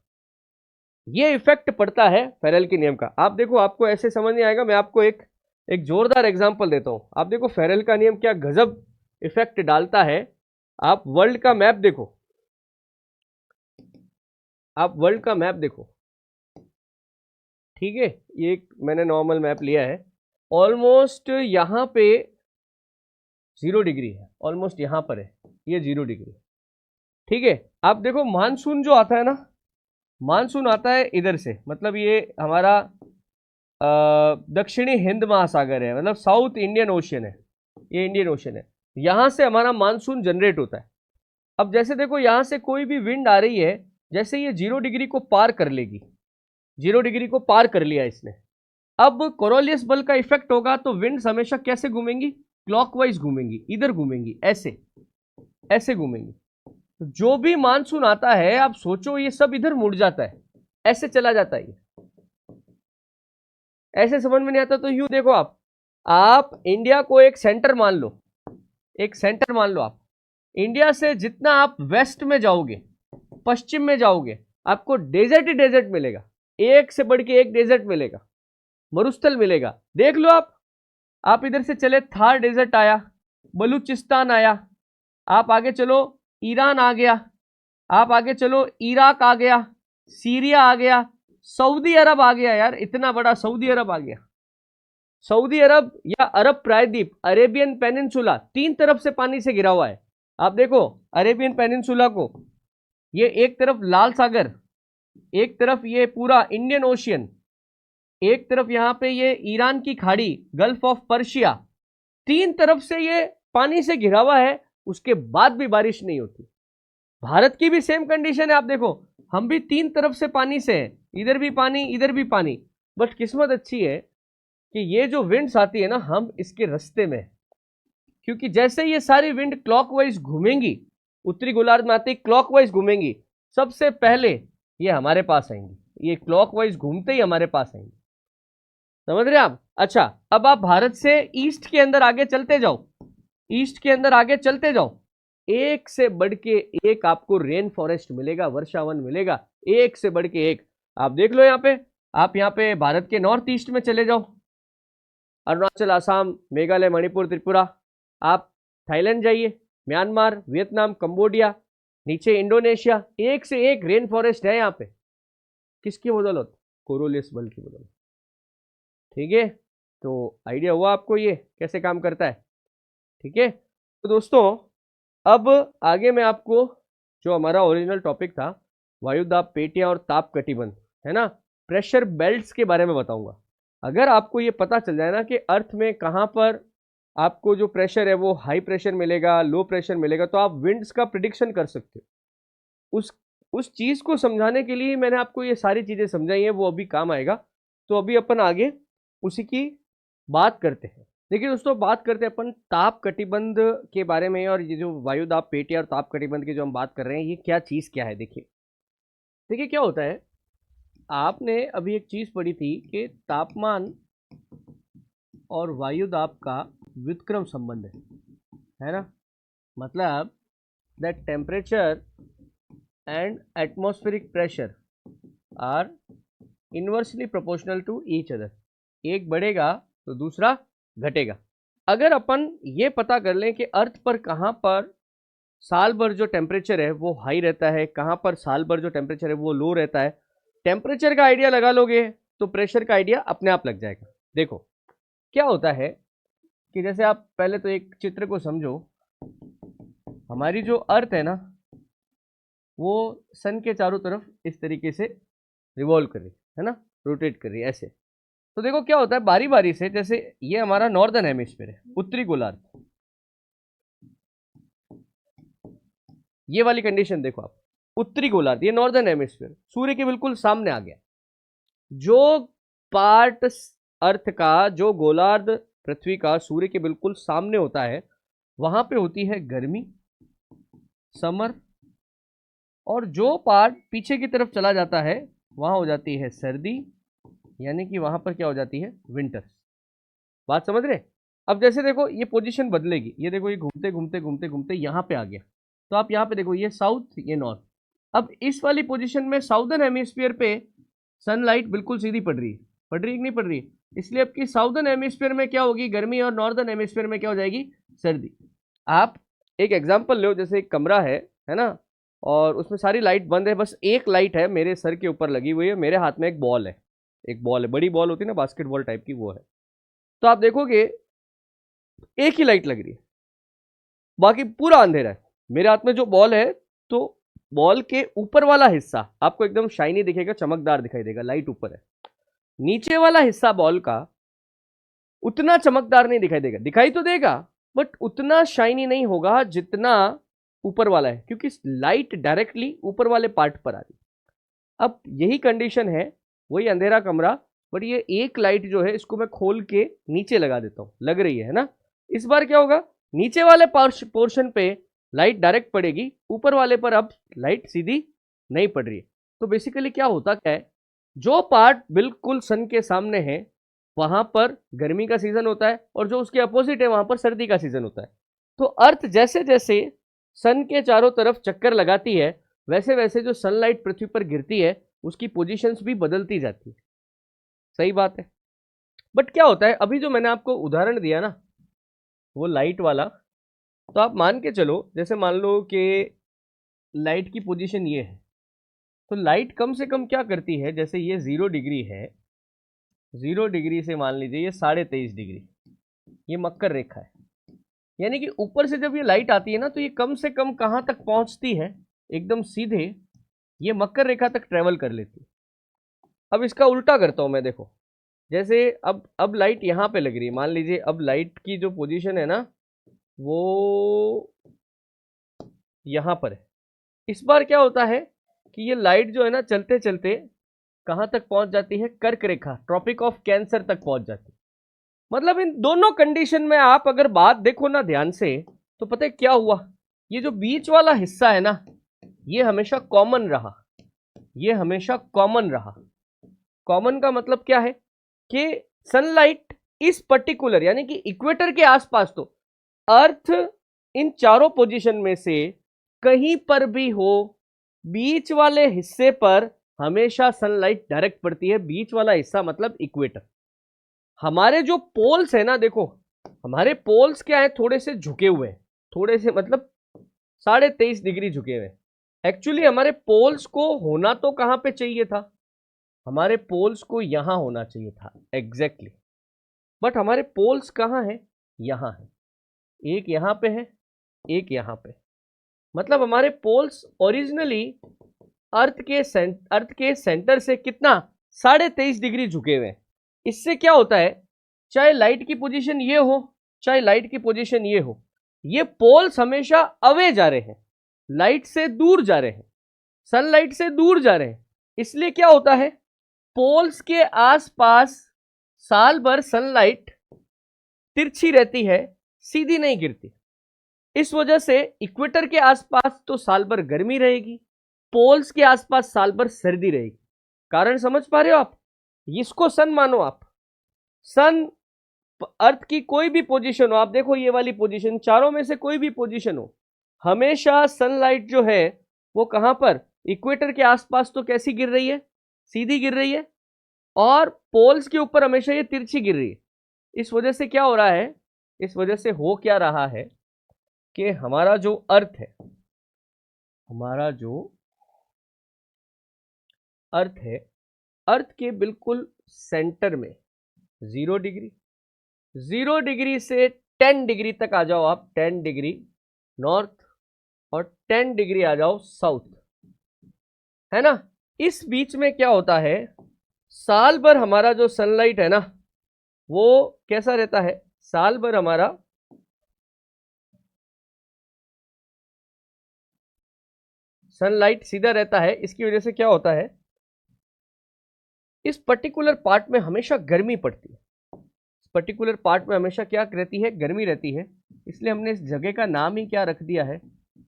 ये इफेक्ट पड़ता है फेरेल के नियम का। आप देखो, आपको ऐसे समझ नहीं आएगा, मैं आपको एक जोरदार एग्जांपल देता हूं। आप देखो फेरेल का नियम क्या गजब इफेक्ट डालता है। आप वर्ल्ड का मैप देखो, आप वर्ल्ड का मैप देखो, ठीक है, ये एक मैंने नॉर्मल मैप लिया है। ऑलमोस्ट यहां पे 0 डिग्री है, ऑलमोस्ट यहां पर है ये 0 डिग्री, ठीक है। आप देखो मानसून जो आता है ना, मानसून आता है इधर से, मतलब ये हमारा दक्षिणी हिंद महासागर है, मतलब साउथ इंडियन ओशियन है, ये इंडियन ओशियन है, यहां से हमारा मानसून जनरेट होता है। अब जैसे देखो यहां से कोई भी विंड आ रही है, जैसे ये 0 डिग्री को पार कर लेगी, 0 डिग्री को पार कर लिया इसने, अब कोरोलियस बल का इफेक्ट होगा तो विंड्स हमेशा कैसे घूमेंगी, क्लॉकवाइज घूमेंगी, इधर घूमेंगी, ऐसे ऐसे घूमेंगी। तो जो भी मानसून आता है, आप सोचो ये सब इधर मुड़ जाता है, ऐसे चला जाता है। ऐसे समझ में नहीं आता तो यूं देखो, आप इंडिया को एक सेंटर मान लो, एक सेंटर मान लो। आप इंडिया से जितना आप वेस्ट में जाओगे, पश्चिम में जाओगे, आपको डेजर्ट ही डेजर्ट मिलेगा, एक से बढ़ के एक डेजर्ट मिलेगा, मरुस्थल मिलेगा। देख लो आप इधर से चले, थार डेजर्ट आया, बलूचिस्तान आया, आप आगे चलो ईरान आ गया, आप आगे चलो इराक आ गया, सीरिया आ गया, सऊदी अरब आ गया। यार इतना बड़ा सऊदी अरब आ गया, सऊदी अरब या अरब प्रायद्वीप, अरेबियन पेनिनसुला 3 तरफ से पानी से घिरा हुआ है। आप देखो अरेबियन पेनिनसुला को, ये एक तरफ लाल सागर, एक तरफ ये पूरा इंडियन ओशियन, एक तरफ यहां पे ये ईरान की खाड़ी, गल्फ ऑफ पर्शिया, 3 तरफ से ये पानी से घिरा हुआ है, उसके बाद भी बारिश नहीं होती। भारत की भी सेम कंडीशन है। आप देखो हम भी 3 तरफ से पानी से हैं, इधर भी पानी, इधर भी पानी, बट किस्मत अच्छी है कि ये जो विंड्स आती है ना, हम इसके रास्ते में, क्योंकि जैसे ये सारी विंड क्लॉकवाइज घूमेंगी, उत्तरी गोलार्ध में आती क्लॉकवाइज घूमेंगी, सबसे पहले ये हमारे पास आएंगी, ये क्लॉकवाइज घूमते ही हमारे पास आएंगी। समझ रहे आप? अच्छा, अब आप भारत से ईस्ट के अंदर आगे चलते जाओ, ईस्ट के अंदर आगे चलते जाओ, एक से बढ़ के एक आपको रेन फॉरेस्ट मिलेगा, वर्षावन मिलेगा, एक से बढ़ के एक। आप देख लो यहाँ पे, आप यहाँ पे भारत के नॉर्थ ईस्ट में चले जाओ, अरुणाचल, आसाम, मेघालय, मणिपुर, त्रिपुरा, आप थाईलैंड जाइए, म्यांमार, वियतनाम, कंबोडिया, नीचे इंडोनेशिया, एक से एक रेन फॉरेस्ट है यहाँ पे। किसकी बदौलत? कोरोलियस बल की बदौलत। ठीक है, तो आइडिया हुआ आपको ये कैसे काम करता है? ठीक है, तो दोस्तों अब आगे मैं आपको जो हमारा ओरिजिनल टॉपिक था, वायुदाब पेटियां और ताप कटिबंध, है ना, प्रेशर बेल्ट्स के बारे में बताऊंगा। अगर आपको ये पता चल जाए ना कि अर्थ में कहाँ पर आपको जो प्रेशर है वो हाई प्रेशर मिलेगा, लो प्रेशर मिलेगा, तो आप विंड्स का प्रिडिक्शन कर सकते हो। उस चीज़ को समझाने के लिए मैंने आपको ये सारी चीज़ें समझाई हैं, वो अभी काम आएगा। तो अभी अपन आगे उसी की बात करते हैं। देखिए दोस्तों, बात करते हैं अपन ताप कटिबंध के बारे में, और ये जो वायुदाब पेटियां और ताप कटिबंध की जो हम बात कर रहे हैं, ये क्या चीज़ क्या है। देखिए क्या होता है, आपने अभी एक चीज़ पढ़ी थी कि तापमान और वायुदाब का व्युत्क्रम संबंध है ना, मतलब that temperature and atmospheric pressure are inversely proportional to each other. एक बढ़ेगा तो दूसरा घटेगा। अगर अपन ये पता कर लें कि अर्थ पर कहाँ पर साल भर जो टेम्परेचर है वो हाई रहता है, कहाँ पर साल भर जो टेम्परेचर है वो लो रहता है, टेम्परेचर का आइडिया लगा लोगे तो प्रेशर का आइडिया अपने आप लग जाएगा। देखो क्या होता है कि जैसे आप पहले तो एक चित्र को समझो, हमारी जो अर्थ है ना वो सन के चारों तरफ इस तरीके से रिवॉल्व कर रही है ना, रोटेट कर रही है ऐसे। तो देखो क्या होता है बारी बारी से, जैसे ये हमारा नॉर्दर्न हेमिस्फीयर है, उत्तरी गोलार्ध, ये वाली कंडीशन देखो आप, उत्तरी गोलार्ध, ये नॉर्दर्न हेमिस्फीयर, सूर्य के बिल्कुल सामने आ गया। जो पार्ट अर्थ का, जो गोलार्ध पृथ्वी का सूर्य के बिल्कुल सामने होता है, वहां पे होती है गर्मी, समर, और जो पार्ट पीछे की तरफ चला जाता है वहां हो जाती है सर्दी, यानी कि वहां पर क्या हो जाती है, विंटर। बात समझ रहे? अब जैसे देखो ये पोजीशन बदलेगी, ये देखो ये घूमते घूमते घूमते घूमते यहां पे आ गया, तो आप यहां पे देखो ये साउथ, ये नॉर्थ। अब इस वाली पोजीशन में साउदर्न हेमिस्फीयर पे सनलाइट बिल्कुल सीधी पड़ रही है, पड़ रही है कि नहीं पड़ रही है, इसलिए आपकी साउदर्न हेमिस्फीयर में क्या होगी, गर्मी, और नॉर्दर्न हेमिस्फीयर में क्या हो जाएगी, सर्दी। आप एक एग्जाम्पल लो, जैसे एक कमरा है ना, और उसमें सारी लाइट बंद है, बस एक लाइट है मेरे सर के ऊपर लगी हुई है, मेरे हाथ में एक बॉल है, एक बॉल है, बड़ी बॉल होती है ना बास्केटबॉल टाइप की, वो है। तो आप देखोगे एक ही लाइट लग रही है, बाकी पूरा अंधेरा है। मेरे हाथ में जो बॉल है, तो बॉल के ऊपर वाला हिस्सा आपको एकदम शाइनी दिखेगा, चमकदार दिखाई देगा, लाइट ऊपर है। नीचे वाला हिस्सा बॉल का उतना चमकदार नहीं दिखाई देगा, दिखाई तो देगा बट उतना शाइनी नहीं होगा जितना ऊपर वाला है, क्योंकि लाइट डायरेक्टली ऊपर वाले पार्ट पर आ रही। अब यही कंडीशन है, वही अंधेरा कमरा, बट ये एक लाइट जो है इसको मैं खोल के नीचे लगा देता हूं, लग रही है ना। इस बार क्या होगा, नीचे वाले पोर्शन पे लाइट डायरेक्ट पड़ेगी, ऊपर वाले पर अब लाइट सीधी नहीं पड़ रही है। तो बेसिकली क्या होता क्या है, जो पार्ट बिल्कुल सन के सामने है वहां पर गर्मी का सीजन होता है, और जो उसके अपोजिट है वहां पर सर्दी का सीजन होता है। तो अर्थ जैसे जैसे सन के चारों तरफ चक्कर लगाती है, वैसे वैसे जो सनलाइट पृथ्वी पर गिरती है उसकी पोजीशंस भी बदलती जाती है। सही बात है। बट क्या होता है, अभी जो मैंने आपको उदाहरण दिया ना वो लाइट वाला, तो आप मान के चलो, जैसे मान लो कि लाइट की पोजीशन ये है, तो लाइट कम से कम क्या करती है, जैसे ये 0 डिग्री है, 0 डिग्री से मान लीजिए ये 23.5 डिग्री, ये मकर रेखा है, यानी कि ऊपर से जब ये लाइट आती है ना तो ये कम से कम कहां तक पहुंचती है, एकदम सीधे ये मकर रेखा तक ट्रेवल कर लेती है। अब इसका उल्टा करता हूं मैं, देखो जैसे अब लाइट यहां पे लग रही है, मान लीजिए अब लाइट की जो पोजीशन है ना वो यहां पर है। इस बार क्या होता है कि ये लाइट जो है ना चलते चलते कहां तक पहुंच जाती है, कर्क रेखा, ट्रॉपिक ऑफ कैंसर तक पहुंच जाती है। मतलब इन दोनों कंडीशन में आप अगर बात देखो ना ध्यान से, तो पता है क्या हुआ, ये जो बीच वाला हिस्सा है ना ये हमेशा कॉमन रहा, ये हमेशा कॉमन रहा। कॉमन का मतलब क्या है कि सनलाइट इस पर्टिकुलर यानी कि इक्वेटर के आसपास, तो अर्थ इन चारों पोजीशन में से कहीं पर भी हो, बीच वाले हिस्से पर हमेशा सनलाइट डायरेक्ट पड़ती है। बीच वाला हिस्सा मतलब इक्वेटर। हमारे जो पोल्स है ना, देखो हमारे पोल्स क्या है, थोड़े से झुके हुए हैं, थोड़े से मतलब 23.5 डिग्री झुके हुए हैं। एक्चुअली हमारे पोल्स को होना तो कहां पे चाहिए था, हमारे पोल्स को यहां होना चाहिए था एग्जैक्टली, बट हमारे पोल्स कहां है, यहां है, एक यहां पे है, एक यहां पे। मतलब हमारे पोल्स ओरिजिनली अर्थ के सेंटर से कितना 23.5 डिग्री झुके हुए हैं। इससे क्या होता है, चाहे लाइट की पोजीशन ये हो, चाहे लाइट की पोजीशन ये हो, ये पोल्स हमेशा अवे जा रहे हैं, लाइट से दूर जा रहे हैं, सनलाइट से दूर जा रहे हैं। इसलिए क्या होता है, पोल्स के आसपास साल भर सनलाइट तिरछी रहती है, सीधी नहीं गिरती। इस वजह से इक्वेटर के आसपास तो साल भर गर्मी रहेगी, पोल्स के आसपास साल भर सर्दी रहेगी। कारण समझ पा रहे हो आप, इसको सन मानो आप, सन अर्थ की कोई भी पोजीशन हो, आप देखो ये वाली पोजीशन, चारों में से कोई भी पोजीशन हो, हमेशा सनलाइट जो है वो कहां पर, इक्वेटर के आसपास तो कैसी गिर रही है, सीधी गिर रही है, और पोल्स के ऊपर हमेशा ये तिरछी गिर रही है। इस वजह से क्या हो रहा है इस वजह से हो क्या रहा है कि हमारा जो अर्थ है, हमारा जो अर्थ है, अर्थ के बिल्कुल सेंटर में 0 डिग्री, 0 डिग्री से 10 डिग्री तक आ जाओ आप, 10 डिग्री नॉर्थ और 10 डिग्री आ जाओ साउथ, है ना। इस बीच में क्या होता है, साल भर हमारा जो सनलाइट है ना वो कैसा रहता है, साल भर हमारा सनलाइट सीधा रहता है। इसकी वजह से क्या होता है, इस पर्टिकुलर पार्ट में हमेशा गर्मी पड़ती है, इस पर्टिकुलर पार्ट में हमेशा क्या रहती है, गर्मी रहती है। इसलिए हमने इस जगह का नाम ही क्या रख दिया है,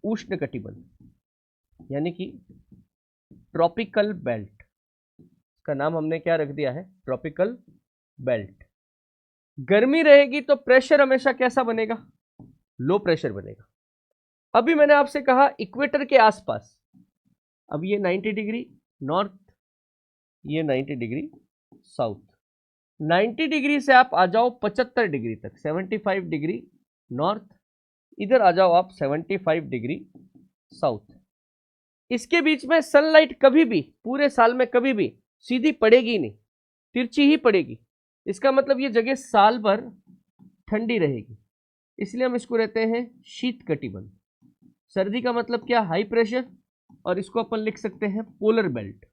उष्ण कटिबंध, यानी कि ट्रॉपिकल बेल्ट। इसका नाम हमने क्या रख दिया है, ट्रॉपिकल बेल्ट। गर्मी रहेगी तो प्रेशर हमेशा कैसा बनेगा, लो प्रेशर बनेगा। अभी मैंने आपसे कहा इक्वेटर के आसपास, अब ये 90 डिग्री नॉर्थ, ये 90 डिग्री साउथ, 90 डिग्री से आप आ जाओ 75 डिग्री तक, 75 डिग्री नॉर्थ, इधर आ जाओ आप 75 डिग्री साउथ। इसके बीच में सनलाइट कभी भी पूरे साल में कभी भी सीधी पड़ेगी नहीं, तिरछी ही पड़ेगी। इसका मतलब ये जगह साल भर ठंडी रहेगी, इसलिए हम इसको रहते हैं शीत कटिबंध। सर्दी का मतलब क्या, हाई प्रेशर, और इसको अपन लिख सकते हैं पोलर बेल्ट,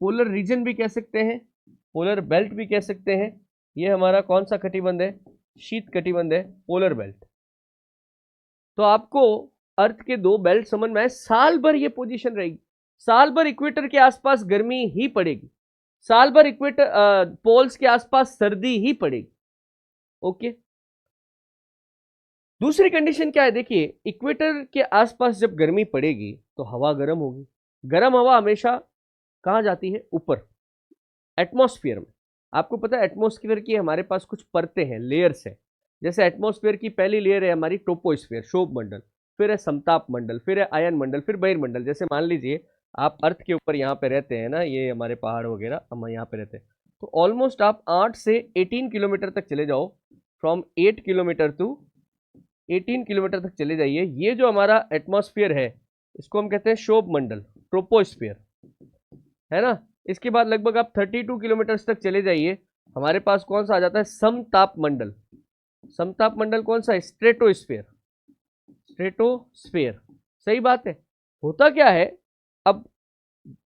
पोलर रीजन भी कह सकते हैं, पोलर बेल्ट भी कह सकते हैं। ये हमारा कौन सा कटिबंध है, शीत कटिबंध है, पोलर बेल्ट। तो आपको अर्थ के दो बेल्ट समझ में आए, साल भर ये पोजीशन रहेगी, साल भर इक्वेटर के आसपास गर्मी ही पड़ेगी, साल भर इक्वेटर पोल्स के आसपास सर्दी ही पड़ेगी। ओके, दूसरी कंडीशन क्या है, देखिए इक्वेटर के आसपास जब गर्मी पड़ेगी तो हवा गर्म होगी, गर्म हवा हमेशा कहाँ जाती है, ऊपर एटमॉस्फेयर में। आपको पता है एटमॉस्फेयर की हमारे पास कुछ परतें हैं, लेयर्स है। जैसे एटमॉस्फेयर की पहली लेयर है हमारी ट्रोपोस्फेयर, शोभ मंडल, फिर है समताप मंडल, फिर है आयन मंडल, फिर बहिर्मंडल। जैसे मान लीजिए आप अर्थ के ऊपर यहाँ पे रहते हैं ना, ये हमारे पहाड़ वगैरह, हम यहाँ पे रहते हैं, तो ऑलमोस्ट आप 8 से 18 किलोमीटर तक चले जाओ, फ्रॉम 8 किलोमीटर टू 18 किलोमीटर तक चले जाइए। ये जो हमारा एटमॉस्फेयर है इसको हम कहते हैं शोभ मंडल, ट्रोपोस्फेयर, है ना। इसके बाद लगभग आप 32 किलोमीटर तक चले जाइए, हमारे पास कौन सा आ जाता है, समताप मंडल। समताप मंडल कौन सा है, स्ट्रेटोस्फेयर, स्ट्रेटोस्फेयर, सही बात है। होता क्या है, अब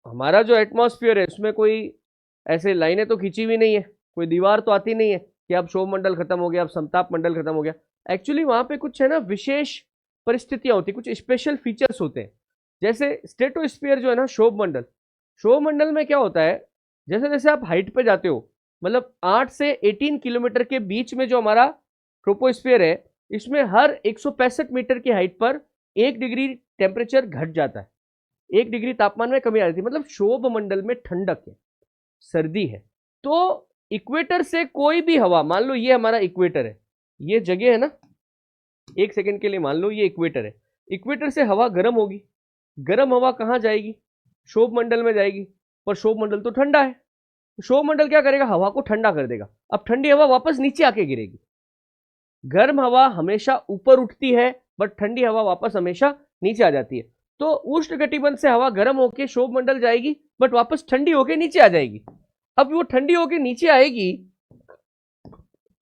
हमारा जो एटमॉस्फेयर है उसमें कोई ऐसे लाइनें तो खींची हुई नहीं है, कोई दीवार तो आती नहीं है कि अब शोभ मंडल खत्म हो गया, अब समताप मंडल खत्म हो गया। एक्चुअली वहां पे कुछ है ना विशेष परिस्थितियां होती, कुछ स्पेशल फीचर्स होते हैं। जैसे स्ट्रेटोस्फेयर जो है ना, शोभ मंडल, शोभ मंडल में क्या होता है, जैसे जैसे आप हाइट पे जाते हो, मतलब 8 से 18 किलोमीटर के बीच में जो हमारा ट्रोपोस्फेयर है, इसमें हर 165 मीटर की हाइट पर 1 डिग्री टेम्परेचर घट जाता है, 1 डिग्री तापमान में कमी आ जाती है। मतलब शोभ मंडल में ठंडक है, सर्दी है। तो इक्वेटर से कोई भी हवा, मान लो ये हमारा इक्वेटर है, ये जगह है ना, एक सेकंड के लिए मान लो ये इक्वेटर है, इक्वेटर से हवा गर्म होगी, गर्म हवा कहां जाएगी, शोभ मंडल में जाएगी, पर शोभ मंडल तो ठंडा है। शोभ मंडल क्या करेगा, हवा को ठंडा कर देगा। अब ठंडी हवा वापस नीचे आके गिरेगी। गर्म हवा हमेशा ऊपर उठती है, बट ठंडी हवा वापस हमेशा नीचे आ जाती है। तो उष्ण कटिबंध से हवा गर्म होके शोभ मंडल जाएगी, बट वापस ठंडी होके नीचे आ जाएगी। अब वो ठंडी होके नीचे आएगी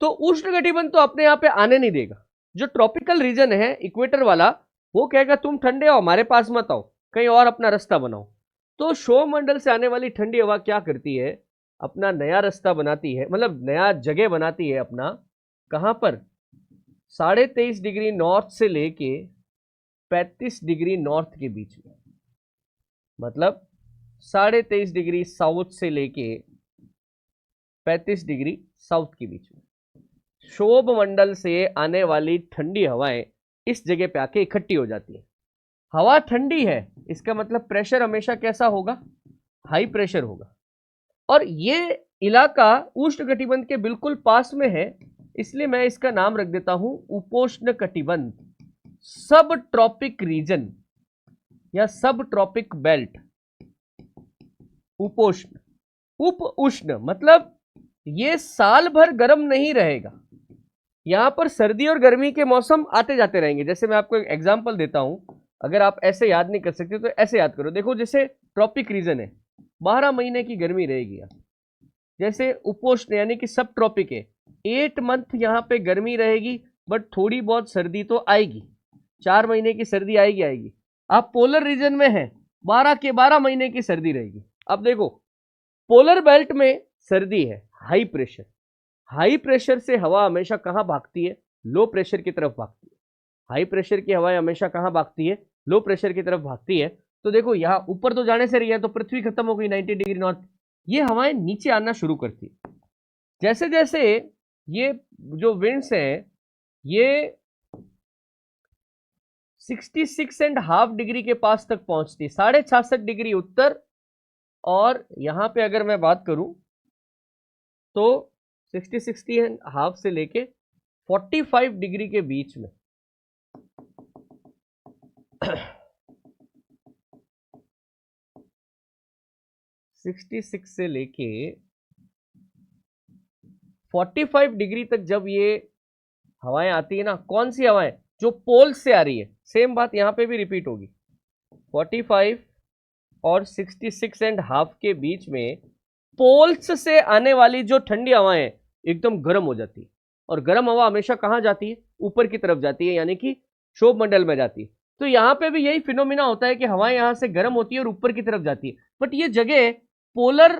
तो उष्ण कटिबंध तो अपने यहाँ पे आने नहीं देगा। जो ट्रॉपिकल रीजन है इक्वेटर वाला, वो कहेगा तुम ठंडे हो, हमारे पास मत आओ, कहीं और अपना रास्ता बनाओ। तो शोभ मंडल से आने वाली ठंडी हवा क्या करती है, अपना नया रास्ता बनाती है, मतलब नया जगह बनाती है अपना, कहां पर, 23.5 डिग्री नॉर्थ से लेके 35 डिग्री नॉर्थ के बीच में, मतलब 23.5 डिग्री साउथ से लेके 35 डिग्री साउथ के बीच में शोभ मंडल से आने वाली ठंडी हवाएं इस जगह पे आके इकट्ठी हो जाती है। हवा ठंडी है, इसका मतलब प्रेशर हमेशा कैसा होगा, हाई प्रेशर होगा। और ये इलाका उष्ण कटिबंध के बिल्कुल पास में है, इसलिए मैं इसका नाम रख देता हूं उपोष्ण कटिबंध, सब ट्रॉपिक रीजन या सब ट्रॉपिक बेल्ट। उपोष्ण, उप उष्ण मतलब ये साल भर गर्म नहीं रहेगा, यहाँ पर सर्दी और गर्मी के मौसम आते जाते रहेंगे। जैसे मैं आपको एक एग्जांपल देता हूँ, अगर आप ऐसे याद नहीं कर सकते तो ऐसे याद करो। देखो जैसे ट्रॉपिक रीजन है, 12 महीने की गर्मी रहेगी यहाँ। जैसे उपोष्ण यानी कि सब ट्रॉपिक है, 8 मंथ यहाँ पे गर्मी रहेगी, बट थोड़ी बहुत सर्दी तो आएगी, 4 महीने की सर्दी आएगी आएगी। आप पोलर रीजन में हैं, 12 के 12 महीने की सर्दी रहेगी। अब देखो पोलर बेल्ट में सर्दी है, हाई प्रेशर, हाई प्रेशर से हवा हमेशा कहाँ भागती है? लो प्रेशर की तरफ भागती है। हाई प्रेशर की हवाएं हमेशा कहाँ भागती है? लो प्रेशर की तरफ भागती है। तो देखो यहाँ ऊपर तो जाने से रही है, तो पृथ्वी खत्म हो गई 90 डिग्री नॉर्थ, ये हवाएं नीचे आना शुरू करती है। जैसे जैसे ये जो विंड्स हैं ये 66.5 डिग्री के पास तक पहुंचती, 66.5 डिग्री उत्तर, और यहां पे अगर मैं बात करूं तो 60-60.5 से लेके 45 डिग्री के बीच में 66 से लेके 45 डिग्री तक जब ये हवाएं आती है ना, कौन सी हवाएं? जो पोल से आ रही है। सेम बात यहां पे भी रिपीट होगी, 45 और 66.5 के बीच में पोल्स से आने वाली जो ठंडी हवाएं हैं एकदम गर्म हो जाती है। और गर्म हवा हमेशा कहां जाती है? ऊपर की तरफ जाती है, यानी कि क्षोभ मंडल में जाती है। तो यहां पे भी यही फिनोमिना होता है कि हवाएं यहां से गर्म होती है और ऊपर की तरफ जाती है। बट ये जगह पोलर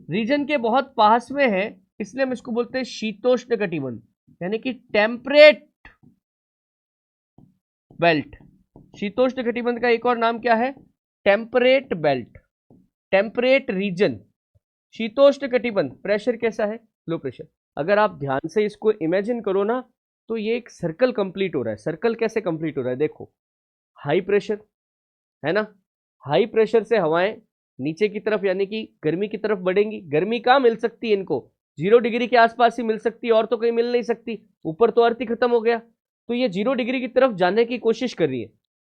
रीजन के बहुत पास में है, इसलिए हम इसको बोलते हैं शीतोष्ण कटिबंध, यानी कि टेम्परेट बेल्ट। शीतोष्ण कटिबंध का एक और नाम क्या है? Temperate belt, temperate region. शीतोष्ण कटिबंध, प्रेशर कैसा है? Low pressure. अगर आप ध्यान से इसको इमेजिन करो ना, तो ये एक सर्कल कंप्लीट हो रहा है। सर्कल कैसे कंप्लीट हो रहा है? देखो हाई प्रेशर है ना, हाई प्रेशर से हवाएं नीचे की तरफ यानी कि गर्मी की तरफ बढ़ेंगी। गर्मी कहां मिल सकती है इनको? 0 डिग्री के आसपास ही मिल सकती है, और तो कहीं मिल नहीं सकती, ऊपर तो अर्थ ही खत्म हो गया। तो ये 0 डिग्री की तरफ जाने की कोशिश कर रही है।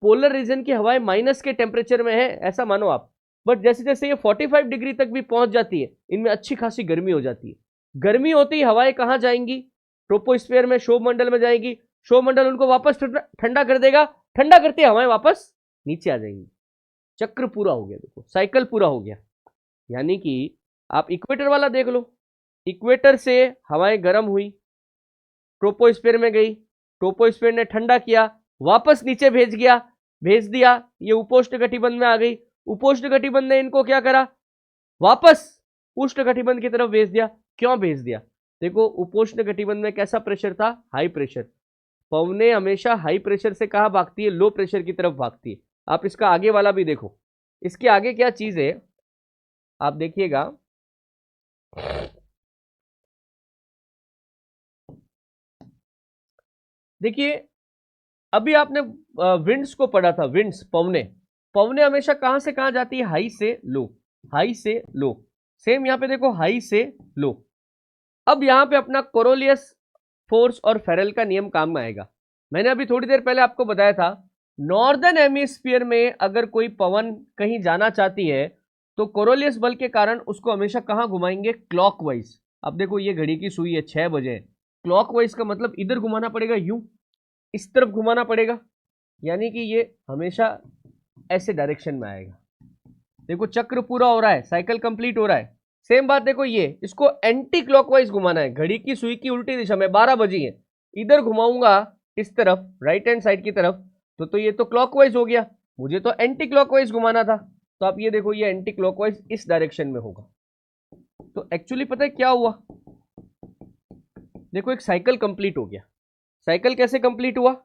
पोलर रीजन की हवाएं माइनस के टेम्परेचर में है ऐसा मानो आप, बट जैसे जैसे ये 45 डिग्री तक भी पहुंच जाती है, इनमें अच्छी खासी गर्मी हो जाती है। गर्मी होती ही हवाएं कहां जाएंगी? ट्रोपोस्फीयर में, क्षोभ मंडल में जाएंगी। क्षोभ मंडल उनको वापस ठंडा कर देगा, ठंडा करते हवाएं वापस नीचे आ जाएंगी। चक्र पूरा हो गया, देखो साइकिल पूरा हो गया। यानी कि आप इक्वेटर वाला देख लो, इक्वेटर से हवाएं गर्म हुई, ट्रोपोस्फीयर में गई, ट्रोपोस्फीयर ने ठंडा किया, वापस नीचे भेज दिया, ये उपोष्ण कटिबंध में आ गई। उपोष्ण कटिबंध ने इनको क्या करा? वापस उष्ण कटिबंध की तरफ भेज दिया। क्यों भेज दिया? देखो उपोष्ण कटिबंध में कैसा प्रेशर था? High pressure. पवनें हमेशा हाई प्रेशर से कहां भागती है? लो प्रेशर की तरफ भागती है। आप इसका आगे वाला भी देखो, इसके आगे क्या चीज है आप देखिएगा। देखिए अभी आपने विंड्स को पढ़ा था, विंड्स, पवने। पवने हमेशा कहां से कहां जाती है? हाई से लो, हाई से लो। सेम यहां पे देखो, हाई से लो। अब यहां पे अपना कोरोलियस फोर्स और फेरेल का नियम काम में आएगा। मैंने अभी थोड़ी देर पहले आपको बताया था, नॉर्दर्न हेमिस्फीयर में अगर कोई पवन कहीं जाना चाहती है तो कोरोलियस बल के कारण उसको हमेशा कहां घुमाएंगे? क्लॉकवाइज। अब देखो ये घड़ी की सुई है, 6 बजे है, क्लॉकवाइज का मतलब इधर घुमाना पड़ेगा, यूं इस तरफ घुमाना पड़ेगा, यानी कि ये हमेशा ऐसे डायरेक्शन में आएगा। देखो चक्र पूरा हो रहा है, साइकिल कंप्लीट हो रहा है। सेम बात देखो, ये इसको एंटी क्लॉकवाइज घुमाना है, घड़ी की सुई की उल्टी दिशा में, 12 बजी है, इधर घुमाऊंगा इस तरफ, राइट हैंड साइड की तरफ, तो ये तो क्लॉकवाइज हो गया, मुझे तो एंटी क्लॉकवाइज घुमाना था। तो आप ये देखो, ये एंटी क्लॉकवाइज इस डायरेक्शन में होगा। तो एक्चुअली पता है क्या हुआ? देखो एक साइकिल कंप्लीट हो गया। साइकिल कैसे कंप्लीट हुआ?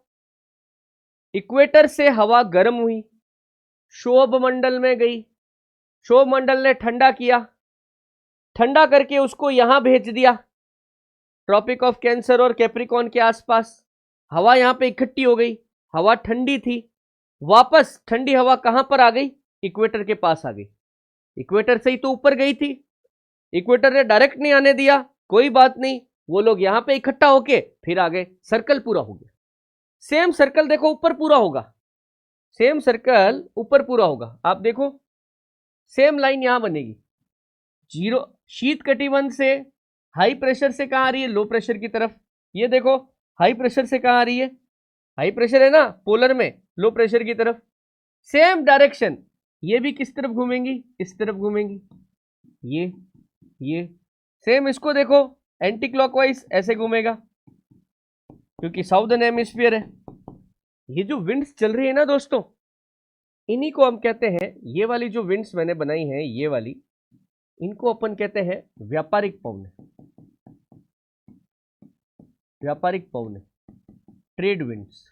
इक्वेटर से हवा गर्म हुई, क्षोभ मंडल में गई, क्षोभ मंडल ने ठंडा किया, ठंडा करके उसको यहां भेज दिया, ट्रॉपिक ऑफ कैंसर और कैप्रिकॉन के आसपास। हवा यहां पे इकट्ठी हो गई, हवा ठंडी थी, वापस ठंडी हवा कहां पर आ गई? इक्वेटर के पास आ गई। इक्वेटर से ही तो ऊपर गई थी, इक्वेटर ने डायरेक्ट नहीं आने दिया, कोई बात नहीं, वो लोग यहां पे इकट्ठा होके फिर आ गए, सर्कल पूरा हो गया। सेम सर्कल देखो ऊपर पूरा होगा, सेम सर्कल ऊपर पूरा होगा। आप देखो सेम लाइन यहां बनेगी, जीरो शीत कटिबंध से हाई प्रेशर से कहां आ रही है? लो प्रेशर की तरफ, ये देखो हाई प्रेशर से कहाँ आ रही है, हाई प्रेशर है ना पोलर में, लो प्रेशर की तरफ, सेम डायरेक्शन, ये भी किस तरफ घूमेंगी, इस तरफ घूमेंगी, ये सेम, इसको देखो एंटी क्लॉकवाइज ऐसे घूमेगा क्योंकि साउदर्न हेमिस्फीयर है। ये जो विंड्स चल रही है ना दोस्तों, इन्हीं को हम कहते हैं, ये वाली जो विंड्स मैंने बनाई है ये वाली, इनको अपन कहते हैं व्यापारिक पवने, व्यापारिक पवने, ट्रेड विंड्स,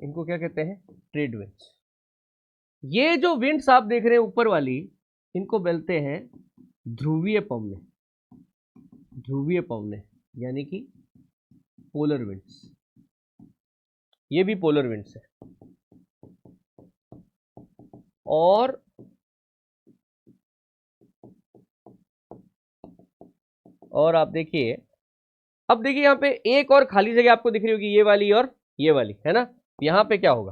इनको क्या कहते हैं, ट्रेड विंड्स। ये जो विंड्स आप देख रहे हैं ऊपर वाली, इनको बोलते हैं ध्रुवीय पवने, ध्रुवीय पवने यानी कि पोलर विंड्स, ये भी पोलर विंड्स है। और आप देखिए, अब देखिए यहां पे एक और खाली जगह आपको दिख रही होगी, ये वाली और ये वाली, है ना। यहां पे क्या होगा,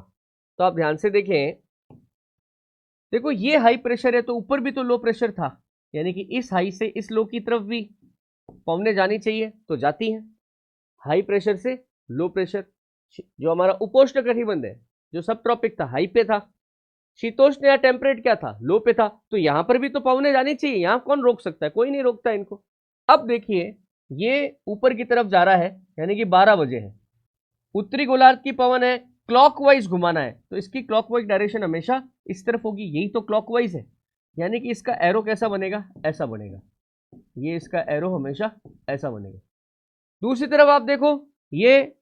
तो आप ध्यान से देखें, देखो ये हाई प्रेशर है तो ऊपर भी तो लो प्रेशर था, यानी कि इस हाई से इस लो की तरफ भी पवने जानी चाहिए तो जाती हैं। हाई प्रेशर से लो प्रेशर, जो हमारा उपोष्ण कटिबंध है, जो सब ट्रॉपिक था हाई पे था, शीतोष्ण या टेम्परेट क्या था, लो पे था, तो यहां पर भी तो पवने जानी चाहिए, यहां कौन रोक सकता है, कोई नहीं रोकता इनको। अब देखिए ये ऊपर की तरफ जा रहा है, यानी कि 12 बजे है, उत्तरी गोलार्ध की पवन है, क्लॉकवाइज घुमाना है, तो इसकी क्लॉकवाइज डायरेक्शन हमेशा इस तरफ होगी, यही तो क्लॉकवाइज है, यानी कि इसका एरो कैसा बनेगा, ऐसा बनेगा, ये इसका एरो हमेशा ऐसा बनेगा। दूसरी तरफ आप देखो, ये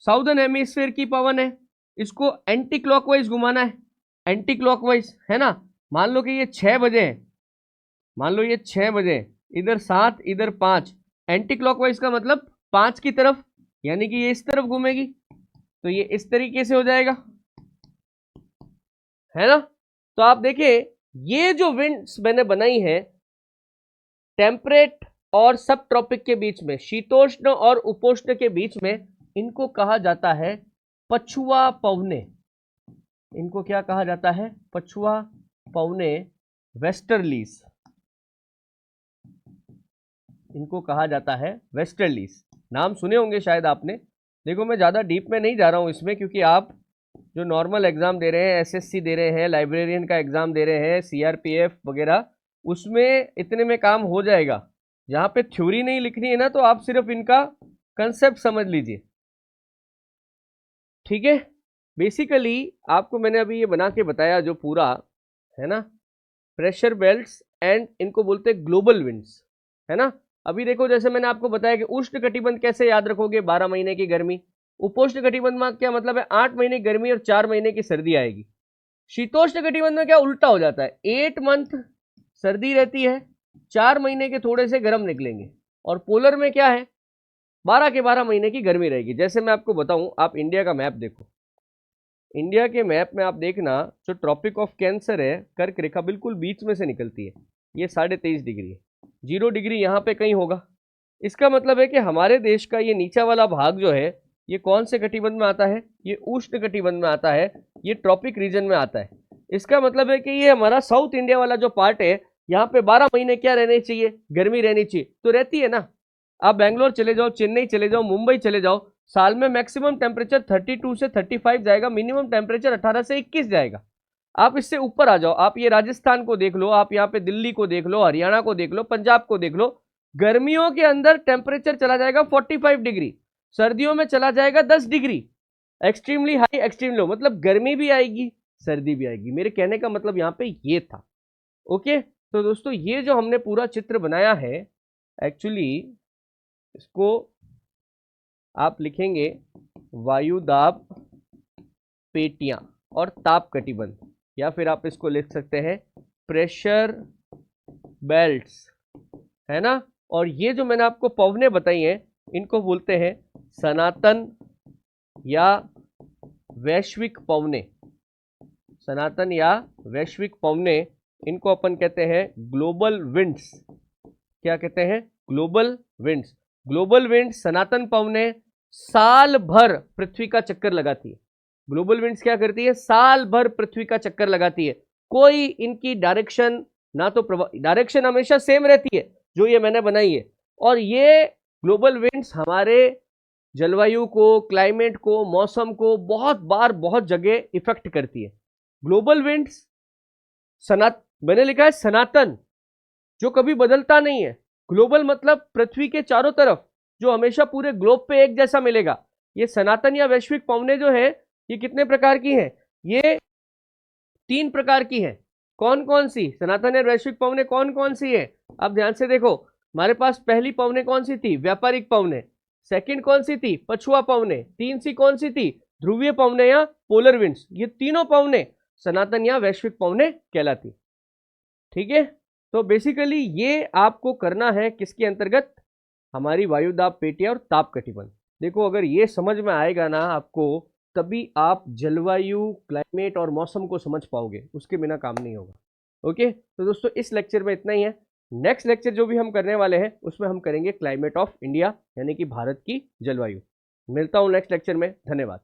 साउदर्न हेमिस्फीयर की पवन है, इसको एंटी क्लॉकवाइज घुमाना है, एंटी क्लॉकवाइज, है ना। मान लो कि ये 6 बजे है, मान लो ये 6 बजे, इधर 7 इधर 5, एंटी क्लॉकवाइज का मतलब 5 की तरफ, यानी कि ये इस तरफ घूमेगी, तो ये इस तरीके से हो जाएगा, है ना। तो आप देखिए ये जो विंड्स मैंने बनाई है टेम्परेट और सब ट्रॉपिक के बीच में, शीतोष्ण और उपोष्ण के बीच में, इनको कहा जाता है पछुआ पवने, इनको क्या कहा जाता है, पछुआ पवने, वेस्टर्लीज, इनको कहा जाता है वेस्टर्लीज। नाम सुने होंगे शायद आपने। देखो मैं ज़्यादा डीप में नहीं जा रहा हूँ इसमें, क्योंकि आप जो नॉर्मल एग्जाम दे रहे हैं, एसएससी दे रहे हैं, लाइब्रेरियन का एग्जाम दे रहे हैं, सीआरपीएफ वगैरह, उसमें इतने में काम हो जाएगा। जहाँ पे थ्योरी नहीं लिखनी है ना, तो आप सिर्फ इनका कंसेप्ट समझ लीजिए, ठीक है। बेसिकली आपको मैंने अभी ये बना के बताया जो पूरा है ना, प्रेशर बेल्ट्स एंड इनको बोलते हैं ग्लोबल विंड्स, है ना। अभी देखो जैसे मैंने आपको बताया कि उष्ण कटिबंध कैसे याद रखोगे, 12 महीने की गर्मी। उपोष्ण कटिबंध में क्या मतलब है, 8 महीने गर्मी और 4 महीने की सर्दी आएगी। शीतोष्ण कटिबंध में क्या उल्टा हो जाता है, 8 मंथ सर्दी रहती है, 4 महीने के थोड़े से गर्म निकलेंगे, और पोलर में क्या है, 12 के 12 महीने की गर्मी रहेगी। जैसे मैं आपको बताऊं, आप इंडिया का मैप देखो, इंडिया के मैप में आप देखना, जो ट्रॉपिक ऑफ कैंसर है, कर्क रेखा बिल्कुल बीच में से निकलती है, ये 23.5 डिग्री है, 0 डिग्री यहाँ पे कहीं होगा। इसका मतलब है कि हमारे देश का ये नीचा वाला भाग जो है, ये कौन से कटिबंध में आता है, ये उष्ण कटिबंध में आता है, ये ट्रॉपिक रीजन में आता है। इसका मतलब है कि ये हमारा साउथ इंडिया वाला जो पार्ट है, यहाँ पे 12 महीने क्या रहने चाहिए, गर्मी रहनी चाहिए, तो रहती है ना। आप बैंगलोर चले जाओ, चेन्नई चले जाओ, मुंबई चले जाओ, साल में मैक्सिमम टेम्परेचर 32 से 35 जाएगा, मिनिमम टेम्परेचर 18 से 21 जाएगा। आप इससे ऊपर आ जाओ, आप ये राजस्थान को देख लो, आप यहाँ पे दिल्ली को देख लो, हरियाणा को देख लो, पंजाब को देख लो, गर्मियों के अंदर टेम्परेचर चला जाएगा 45 डिग्री, सर्दियों में चला जाएगा 10 degree, extremely high extreme low, मतलब गर्मी भी आएगी सर्दी भी आएगी। मेरे कहने का मतलब यहाँ पे ये था। ओके, तो दोस्तों ये जो हमने पूरा चित्र बनाया है, एक्चुअली इसको आप लिखेंगे वायुदाब पेटियां और ताप कटिबंध, या फिर आप इसको लिख सकते हैं प्रेशर बेल्ट्स, है ना। और ये जो मैंने आपको पवने बताई हैं, इनको बोलते हैं सनातन या वैश्विक पवने, सनातन या वैश्विक पवने, इनको अपन कहते हैं ग्लोबल विंड्स। क्या कहते हैं, ग्लोबल विंड्स। ग्लोबल विंड्स, सनातन पवने साल भर पृथ्वी का चक्कर लगाती है। ग्लोबल विंड्स क्या करती है, साल भर पृथ्वी का चक्कर लगाती है, कोई इनकी डायरेक्शन ना तो डायरेक्शन हमेशा सेम रहती है जो ये मैंने बनाई है, और ये ग्लोबल विंड्स हमारे जलवायु को, क्लाइमेट को, मौसम को बहुत बार बहुत जगह इफेक्ट करती है। ग्लोबल विंड्स मैंने लिखा है सनातन, जो कभी बदलता नहीं है। ग्लोबल मतलब पृथ्वी के चारों तरफ, जो हमेशा पूरे ग्लोब पे एक जैसा मिलेगा। ये सनातन या वैश्विक पवनें जो है ये कितने प्रकार की हैं? ये 3 प्रकार की हैं। कौन कौन सी सनातन या वैश्विक पवनें कौन कौन सी है? आप ध्यान से देखो, हमारे पास पहली पवनें कौन सी थी? व्यापारिक पवनें। सेकंड कौन सी थी? पछुआ पवनें। 3 सी कौन सी थी? ध्रुवीय पवनें या पोलर विंड्स। ये तीनों पवनें सनातन या वैश्विक पवनें कहलाती। ठीक है, तो बेसिकली ये आपको करना है किसके अंतर्गत? हमारी वायुदाब पेटियां और ताप कटिबंध। देखो, अगर ये समझ में आएगा ना आपको, तभी आप जलवायु, क्लाइमेट और मौसम को समझ पाओगे, उसके बिना काम नहीं होगा। ओके, तो दोस्तों इस लेक्चर में इतना ही है। नेक्स्ट लेक्चर जो भी हम करने वाले हैं उसमें हम करेंगे क्लाइमेट ऑफ इंडिया, यानी कि भारत की जलवायु। मिलता हूं नेक्स्ट लेक्चर में। धन्यवाद।